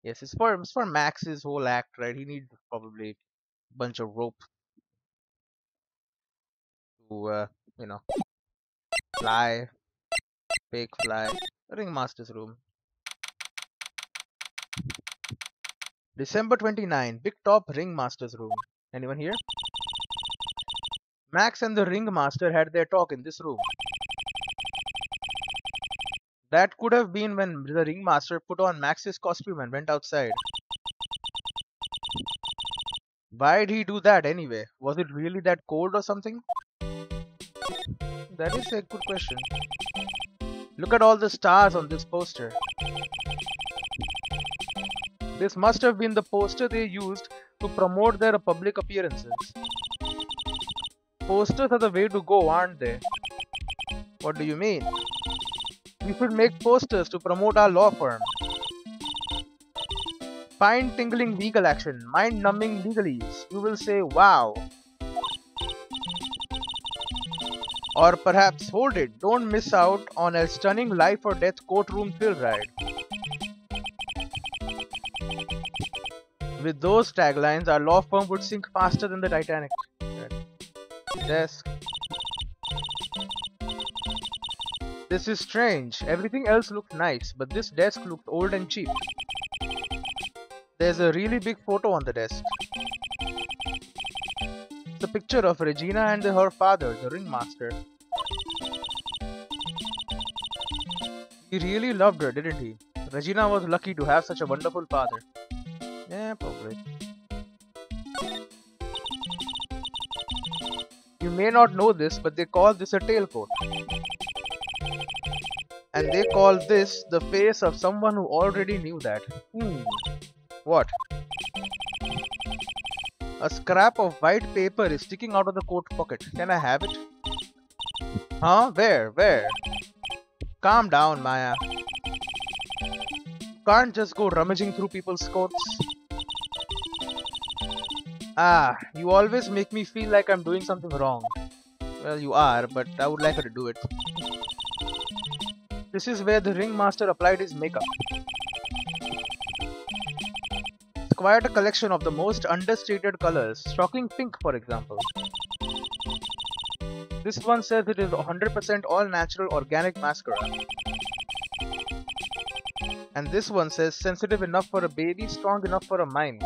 Yes, it's for Max's whole act, right? He needs probably bunch of rope to, you know, fly, fake fly. Ringmaster's room. December 29, Big Top Ringmaster's room. Anyone here? Max and the Ringmaster had their talk in this room. That could have been when the Ringmaster put on Max's costume and went outside. Why'd he do that anyway? Was it really that cold or something? That is a good question. Look at all the stars on this poster. This must have been the poster they used to promote their public appearances. Posters are the way to go, aren't they? What do you mean? We should make posters to promote our law firm. Spine-tingling legal action, mind-numbing legalese. You will say, wow. Or perhaps, hold it, don't miss out on a stunning life or death courtroom thrill ride. With those taglines, our law firm would sink faster than the Titanic. Desk. This is strange. Everything else looked nice, but this desk looked old and cheap. There's a really big photo on the desk. It's a picture of Regina and her father, the ringmaster. He really loved her, didn't he? Regina was lucky to have such a wonderful father. Yeah, probably. You may not know this, but they call this a tailcoat. And they call this the face of someone who already knew that. What? A scrap of white paper is sticking out of the coat pocket. Can I have it? Huh? Where? Calm down, Maya. You can't just go rummaging through people's coats. You always make me feel like I'm doing something wrong. Well, you are, but I would like her to do it. This is where the ringmaster applied his makeup. It's quite a collection of the most understated colors. Shocking pink, for example. This one says it is 100% all natural organic mascara. And this one says sensitive enough for a baby, strong enough for a mime.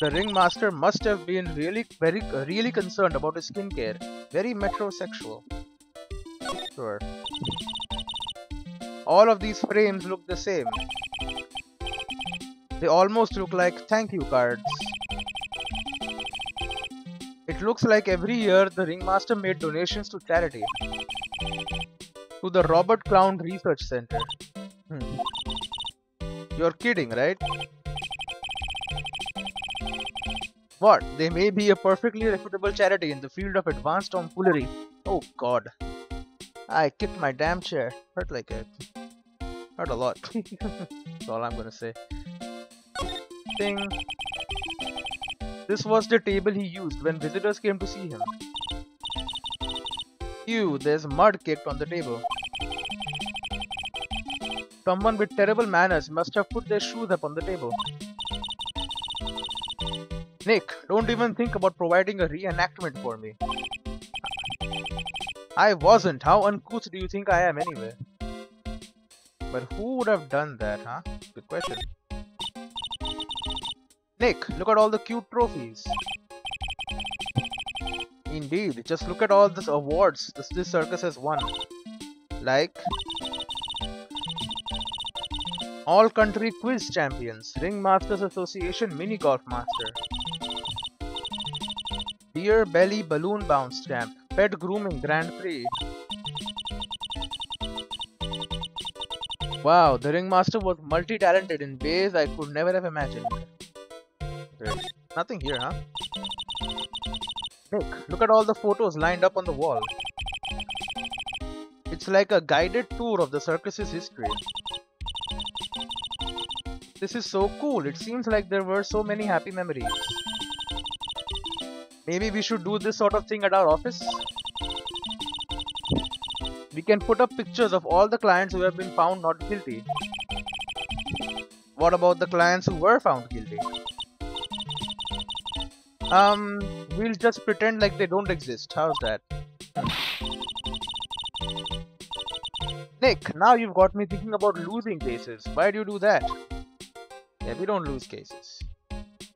The ringmaster must have been really concerned about his skincare. Very metrosexual. Sure. All of these frames look the same. They almost look like thank you cards. It looks like every year the ringmaster made donations to charity. To the Robert Clown Research Center. You're kidding, right? What? They may be a perfectly reputable charity in the field of advanced tomfoolery. Oh god. I kicked my damn chair. Hurt like it. Hurt a lot. That's all I'm gonna say. Ding. This was the table he used when visitors came to see him. Ew, there's mud caked on the table. Someone with terrible manners must have put their shoes up on the table. Nick, don't even think about providing a reenactment for me. I wasn't. How uncouth do you think I am anyway? But who would have done that, huh? Good question. Nick, look at all the cute trophies. Indeed, just look at all these awards this circus has won. Like All Country Quiz Champions, Ringmasters Association Mini Golf Master, Beer Belly Balloon Bounce Champ, Pet Grooming Grand Prix. Wow, the Ringmaster was multi-talented in ways I could never have imagined. Great. Nothing here, huh? Nick, look at all the photos lined up on the wall. It's like a guided tour of the circus's history. This is so cool. It seems like there were so many happy memories. Maybe we should do this sort of thing at our office? We can put up pictures of all the clients who have been found not guilty. What about the clients who were found guilty? We'll just pretend like they don't exist. How's that? Nick, now you've got me thinking about losing cases. Why do you do that? Yeah, we don't lose cases.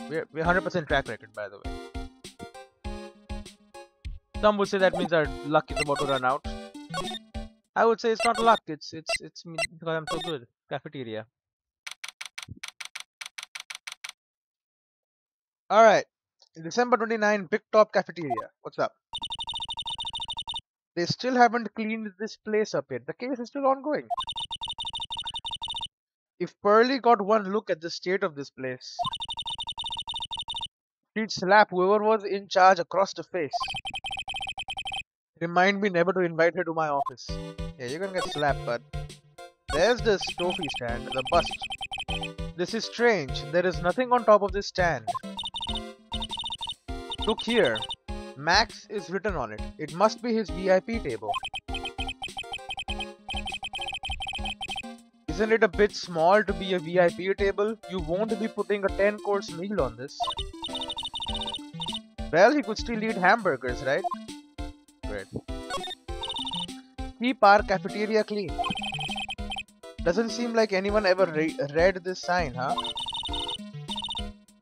We're 100% track record, by the way. Some would say that means our luck is about to run out. I would say it's not luck. It's me because I'm so good. Cafeteria. All right. December 29, Big Top Cafeteria. What's up? They still haven't cleaned this place up yet. The case is still ongoing. If Pearly got one look at the state of this place, she'd slap whoever was in charge across the face. Remind me never to invite her to my office. Yeah, you're gonna get slapped, bud. There's this trophy stand, the bust. This is strange. There is nothing on top of this stand. Look here. Max is written on it. It must be his VIP table. Isn't it a bit small to be a VIP table? You won't be putting a 10-course meal on this. Well, he could still eat hamburgers, right? Great. Keep our cafeteria clean. Doesn't seem like anyone ever read this sign, huh?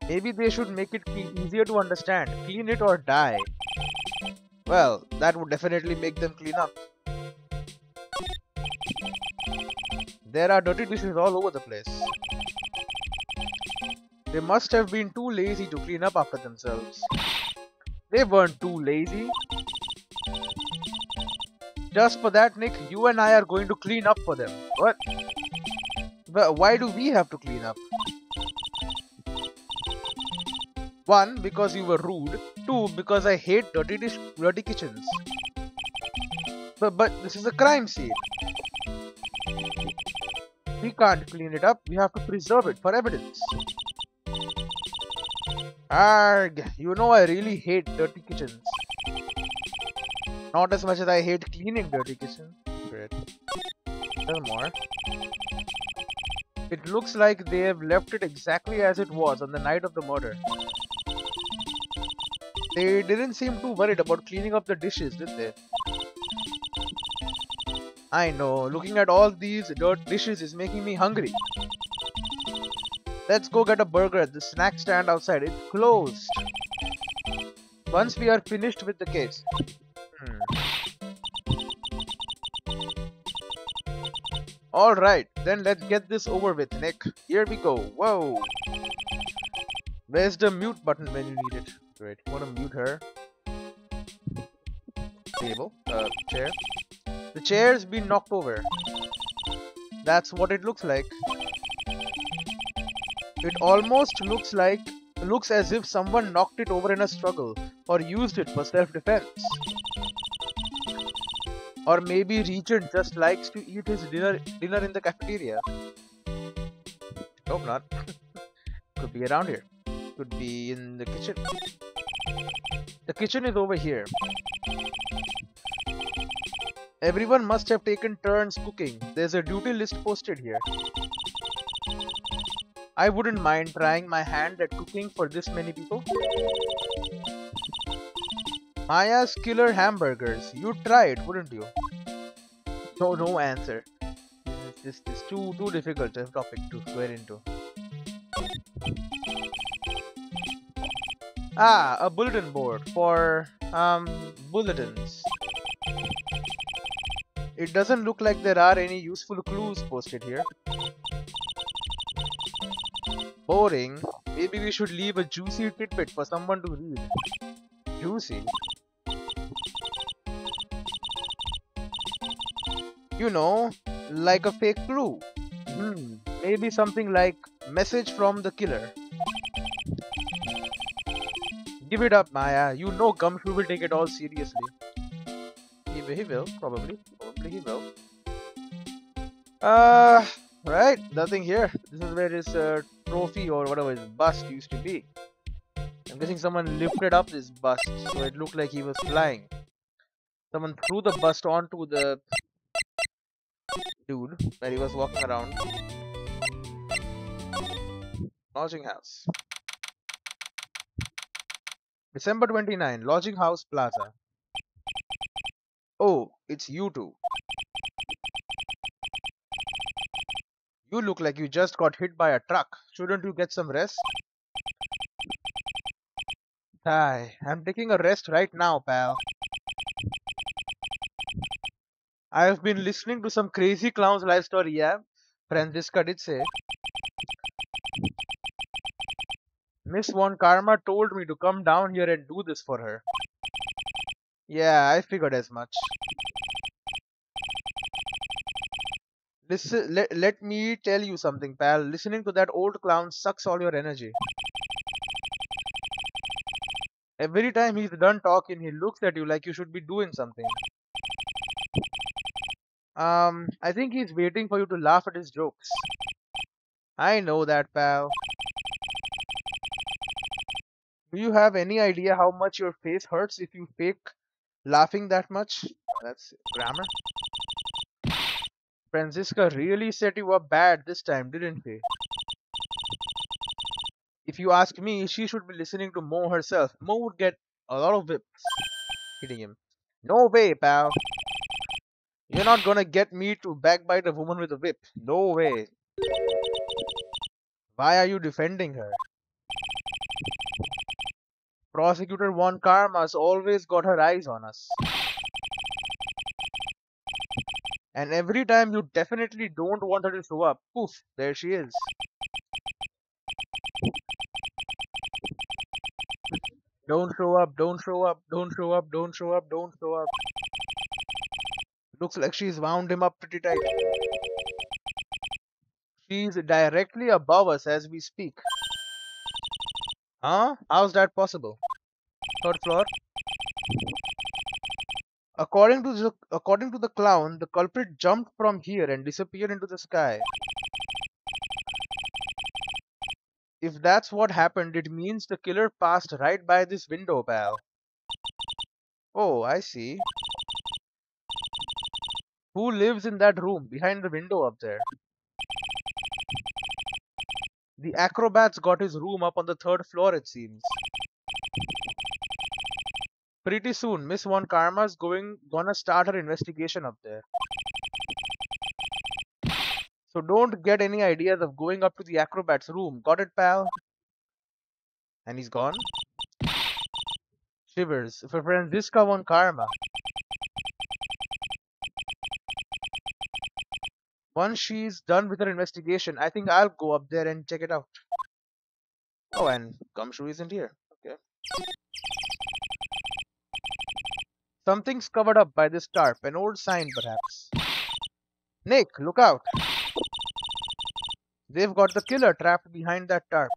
Maybe they should make it easier to understand. Clean it or die. Well, that would definitely make them clean up. There are dirty dishes all over the place. They must have been too lazy to clean up after themselves. They weren't too lazy. Just for that, Nick, you and I are going to clean up for them. What? But why do we have to clean up? 1, because you were rude. 2, because I hate dirty kitchens. But this is a crime scene. We can't clean it up. We have to preserve it for evidence. Arg! You know I really hate dirty kitchens. Not as much as I hate cleaning dirty kitchens. Great. Tell more. It looks like they have left it exactly as it was on the night of the murder. They didn't seem too worried about cleaning up the dishes, did they? I know, looking at all these dirt dishes is making me hungry. Let's go get a burger at the snack stand outside. It's closed. Once we are finished with the case. Alright, then let's get this over with, Nick. Here we go. Whoa. Where's the mute button when you need it? Great. You want to mute her? Table. Chair. The chair's been knocked over. That's what it looks like. It almost looks as if someone knocked it over in a struggle or used it for self-defense. Or maybe Regent just likes to eat his dinner in the cafeteria. Hope not. Could be around here. Could be in the kitchen. The kitchen is over here. Everyone must have taken turns cooking. There's a duty list posted here. I wouldn't mind trying my hand at cooking for this many people. Maya's killer hamburgers. You'd try it, wouldn't you? No answer. This is too difficult a topic to swear into. Ah, a bulletin board for bulletins. It doesn't look like there are any useful clues posted here. Boring. Maybe we should leave a juicy tidbit for someone to read. Juicy? You know, like a fake clue. Maybe something like message from the killer. Give it up, Maya. You know Gumshoe will take it all seriously. He will, probably. Probably he will. Right, nothing here. This is where his trophy or whatever his bust used to be. I'm guessing someone lifted up this bust so it looked like he was flying. Someone threw the bust onto the dude where he was walking around. Lodging house. December 29, Lodging House Plaza. Oh, it's you two. You look like you just got hit by a truck. Shouldn't you get some rest? Hi, I'm taking a rest right now, pal. I've been listening to some crazy clown's life story, yeah? Franziska did say. Miss Von Karma told me to come down here and do this for her. Yeah, I figured as much. Listen, let me tell you something, pal. Listening to that old clown sucks all your energy. Every time he's done talking, he looks at you like you should be doing something. I think he's waiting for you to laugh at his jokes. I know that, pal. Do you have any idea how much your face hurts if you fake laughing that much? That's grammar. Franziska really set you up bad this time, didn't she? If you ask me, she should be listening to Mo herself. Mo would get a lot of whips hitting him. No way, pal. You're not gonna get me to backbite a woman with a whip. No way. Why are you defending her? Prosecutor Von Karma's always got her eyes on us. And every time you definitely don't want her to show up, poof, there she is. Don't show up, don't show up, don't show up, don't show up, don't show up. Looks like she's wound him up pretty tight. She's directly above us as we speak. Huh? How's that possible? Third floor? According to the clown, the culprit jumped from here and disappeared into the sky. If that's what happened, it means the killer passed right by this window, pal. Oh, I see. Who lives in that room behind the window up there? The acrobat's got his room up on the third floor, it seems. Pretty soon, Miss Von Karma's gonna start her investigation up there. So don't get any ideas of going up to the acrobat's room. Got it, pal? And he's gone. Shivers for Franziska Von Karma. Once she's done with her investigation, I think I'll go up there and check it out. Oh, and Gumshoe isn't here. Okay. Something's covered up by this tarp. An old sign, perhaps. Nick, look out! They've got the killer trapped behind that tarp.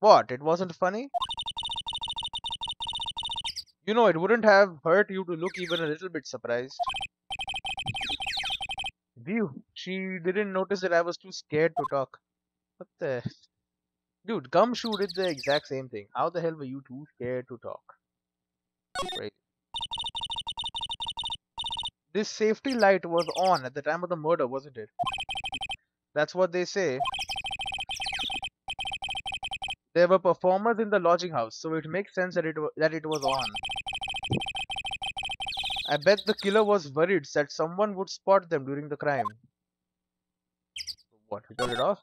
What? It wasn't funny? You know, it wouldn't have hurt you to look even a little bit surprised. View, she didn't notice that I was too scared to talk. What the... Dude, Gumshoe did the exact same thing. How the hell were you too scared to talk? Right. This safety light was on at the time of the murder, wasn't it? That's what they say. There were performers in the lodging house, so it makes sense that it was on. I bet the killer was worried that someone would spot them during the crime. What? He turned it off?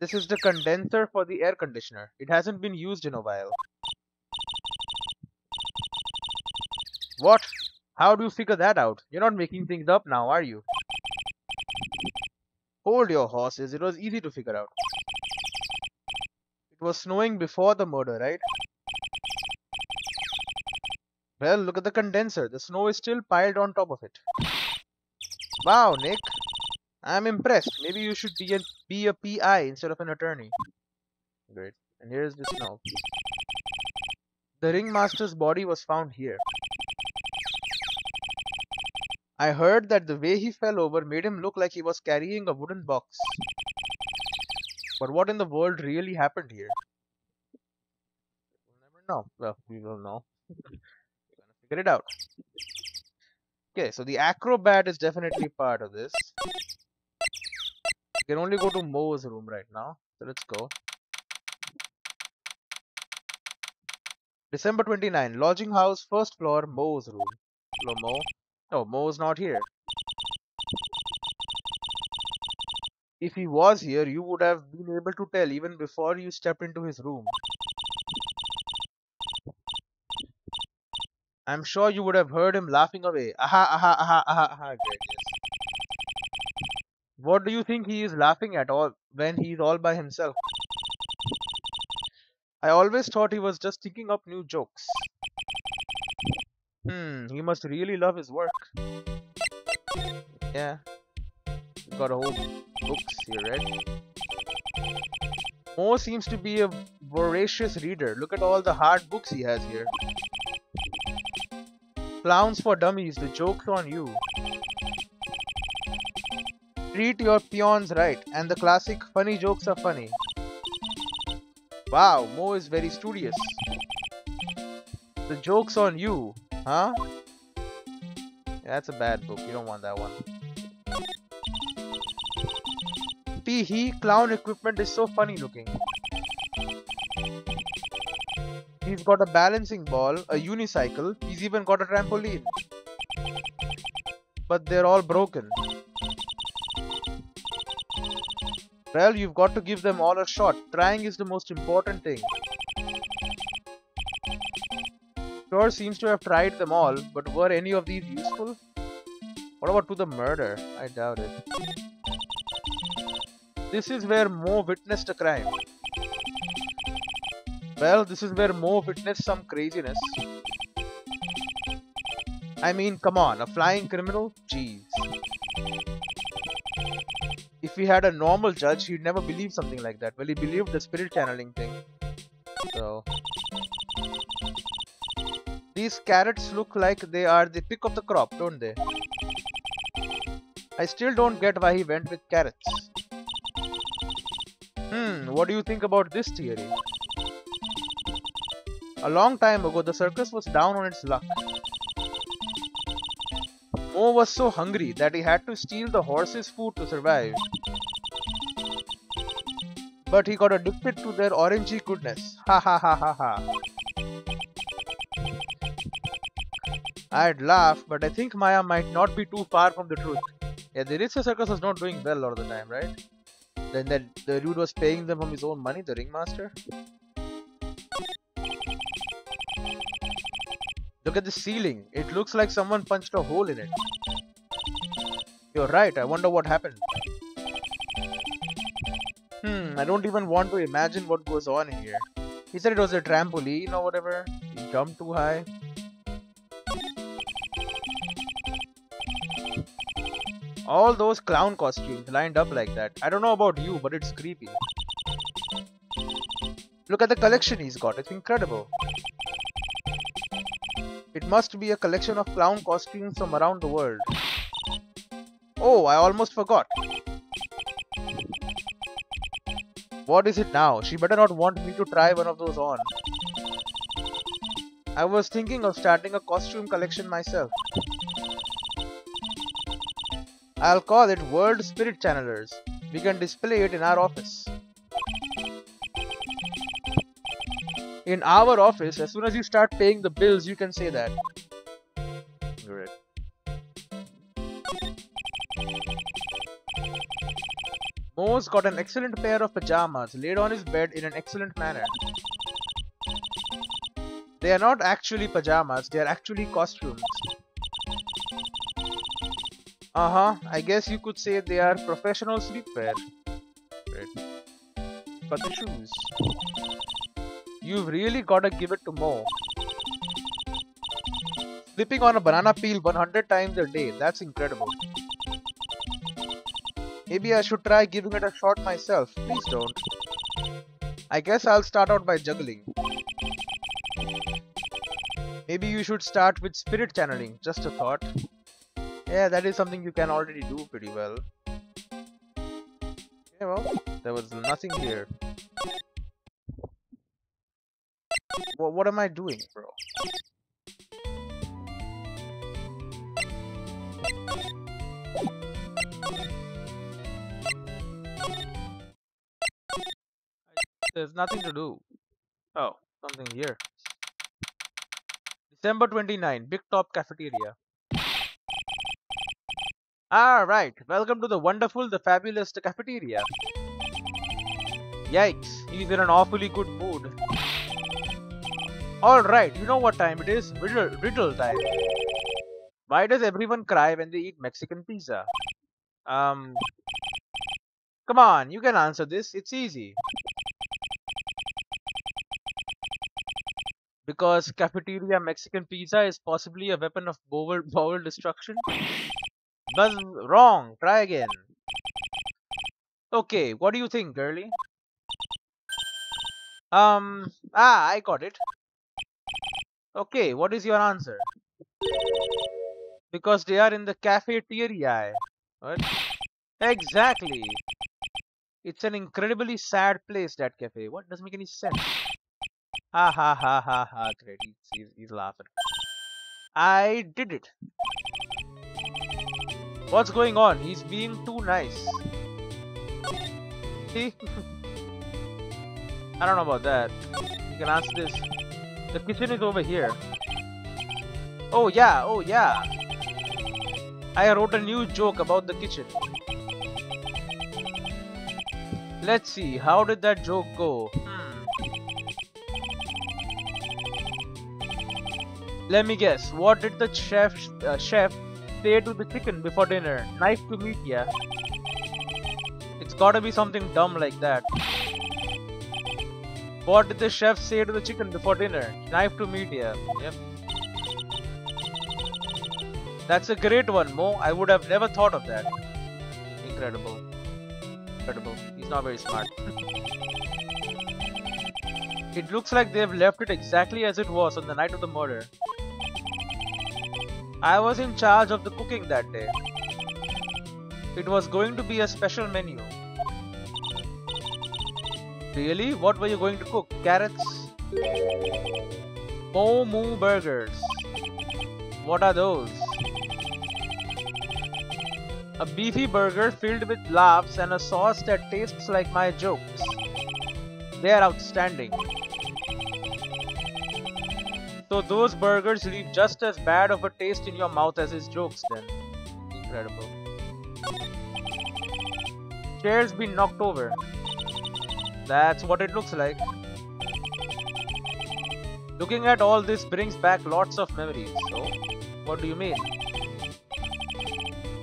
This is the condenser for the air conditioner. It hasn't been used in a while. What? How do you figure that out? You're not making things up now, are you? Hold your horses. It was easy to figure out. It was snowing before the murder, right? Well, look at the condenser. The snow is still piled on top of it. Wow, Nick. I'm impressed. Maybe you should be a PI instead of an attorney. Great. And here's the snow. The ringmaster's body was found here. I heard that the way he fell over made him look like he was carrying a wooden box. But what in the world really happened here? We'll never know. Well, we will know. We're gonna figure it out. Okay, so the acrobat is definitely part of this. We can only go to Mo's room right now. So let's go. December 29, lodging house, first floor, Mo's room. Hello, Mo. Oh, Mo's not here. If he was here, you would have been able to tell even before you stepped into his room. I'm sure you would have heard him laughing away. Aha, aha, aha, aha, aha, Greg, yes. What do you think he is laughing at all when he's all by himself? I always thought he was just thinking up new jokes. He must really love his work. Yeah, got a whole books here, right? Mo seems to be a voracious reader. Look at all the hard books he has here. Clowns for Dummies, the joke's on you. Treat your peons right, and the classic funny jokes are funny. Wow, Mo is very studious. The joke's on you, huh? Yeah, that's a bad book, you don't want that one. Tee-hee, clown equipment is so funny looking. He's got a balancing ball, a unicycle, he's even got a trampoline. But they're all broken. Well, you've got to give them all a shot. Trying is the most important thing. Sure seems to have tried them all, but were any of these useful? What about to the murder? I doubt it. This is where Mo witnessed a crime. Well, this is where Mo witnessed some craziness. I mean, come on, a flying criminal? Jeez. If he had a normal judge, he'd never believe something like that. Well, he believed the spirit channeling thing. So... These carrots look like they are the pick of the crop, don't they? I still don't get why he went with carrots. What do you think about this theory? A long time ago, the circus was down on its luck. Mo was so hungry that he had to steal the horse's food to survive. But he got addicted to their orangey goodness. Ha ha ha ha ha. I'd laugh, but I think Maya might not be too far from the truth. Yeah, the Ritz circus was not doing well all the time, right? Then the dude was paying them from his own money, the ringmaster. Look at the ceiling. It looks like someone punched a hole in it. You're right, I wonder what happened. I don't even want to imagine what goes on here. He said it was a trampoline or whatever. He jumped too high. All those clown costumes lined up like that. I don't know about you, but it's creepy. Look at the collection he's got. It's incredible. It must be a collection of clown costumes from around the world. Oh, I almost forgot. What is it now? She better not want me to try one of those on. I was thinking of starting a costume collection myself. I'll call it World Spirit Channelers. We can display it in our office. In our office, as soon as you start paying the bills, you can say that. Great. Mo's got an excellent pair of pajamas laid on his bed in an excellent manner. They are not actually pajamas, they are actually costumes. I guess you could say they are professional sleepwear. Great. But the shoes. You've really gotta give it to Mo. Slipping on a banana peel 100 times a day, that's incredible. Maybe I should try giving it a shot myself. Please don't. I guess I'll start out by juggling. Maybe you should start with spirit channeling, just a thought. Yeah, that is something you can already do pretty well. Yeah, well, there was nothing here. What am I doing, bro? There's nothing to do. Oh, something here. December 29, Big Top Cafeteria. Right, welcome to the wonderful, the fabulous cafeteria. Yikes, he's in an awfully good mood. Alright, you know what time it is? Riddle time. Why does everyone cry when they eat Mexican pizza? Come on, you can answer this, it's easy. Because cafeteria Mexican pizza is possibly a weapon of bowel destruction? Buzz, wrong, try again. Okay, what do you think, girlie? I got it. Okay, what is your answer? Because they are in the cafeteria. What? Exactly. It's an incredibly sad place, that cafe. What? Doesn't make any sense. Ha ha ha ha ha. Great. He's laughing. I did it. What's going on? He's being too nice. See? I don't know about that. You can answer this. The kitchen is over here. Oh yeah, oh yeah. I wrote a new joke about the kitchen. Let's see, how did that joke go? Let me guess, what did the chef say to the chicken before dinner? Nice to meet ya. It's gotta be something dumb like that. What did the chef say to the chicken before dinner? Nice to meet ya. Yep. That's a great one, Mo. I would have never thought of that. Incredible. Incredible. He's not very smart. It looks like they've left it exactly as it was on the night of the murder. I was in charge of the cooking that day. It was going to be a special menu. Really? What were you going to cook? Carrots? Moo burgers. What are those? A beefy burger filled with laughs and a sauce that tastes like my jokes. They are outstanding. So those burgers leave just as bad of a taste in your mouth as his jokes then. Incredible. Chair's been knocked over. That's what it looks like. Looking at all this brings back lots of memories. So, what do you mean?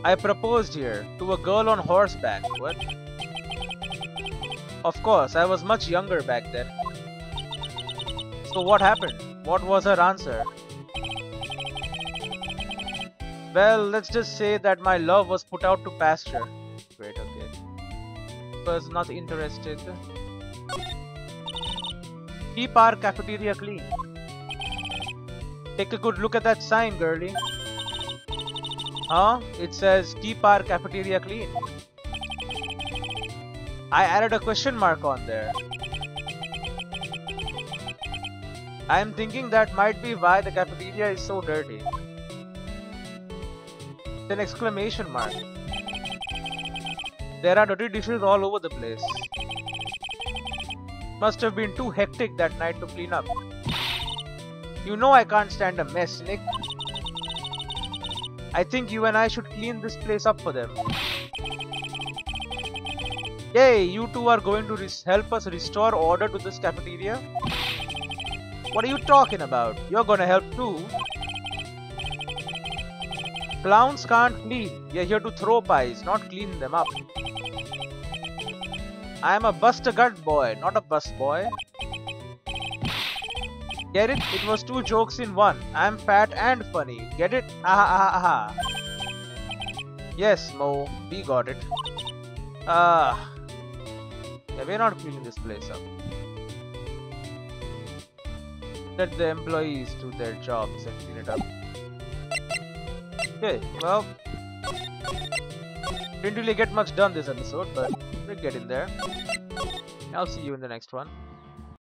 I proposed here to a girl on horseback. What? Of course, I was much younger back then. So what happened? What was her answer? Well, let's just say that my love was put out to pasture. Great, okay. Was not interested. Keep our cafeteria clean. Take a good look at that sign, girlie. Huh? It says keep our cafeteria clean. I added a question mark on there. I am thinking that might be why the cafeteria is so dirty. It's an exclamation mark. There are dirty dishes all over the place. Must have been too hectic that night to clean up. You know I can't stand a mess, Nick. I think you and I should clean this place up for them. Yay, you two are going to help us restore order to this cafeteria? What are you talking about? You're gonna help too. Clowns can't clean. We're here to throw pies, not clean them up. I am a bust-a-gut boy, not a bus boy. Get it? It was two jokes in one. I am fat and funny. Get it? Aha aha aha. Yes, Mo, we got it. Yeah, we're not cleaning this place up. Let the employees do their jobs and clean it up. Okay, well, didn't really get much done this episode, but we're getting there. I'll see you in the next one.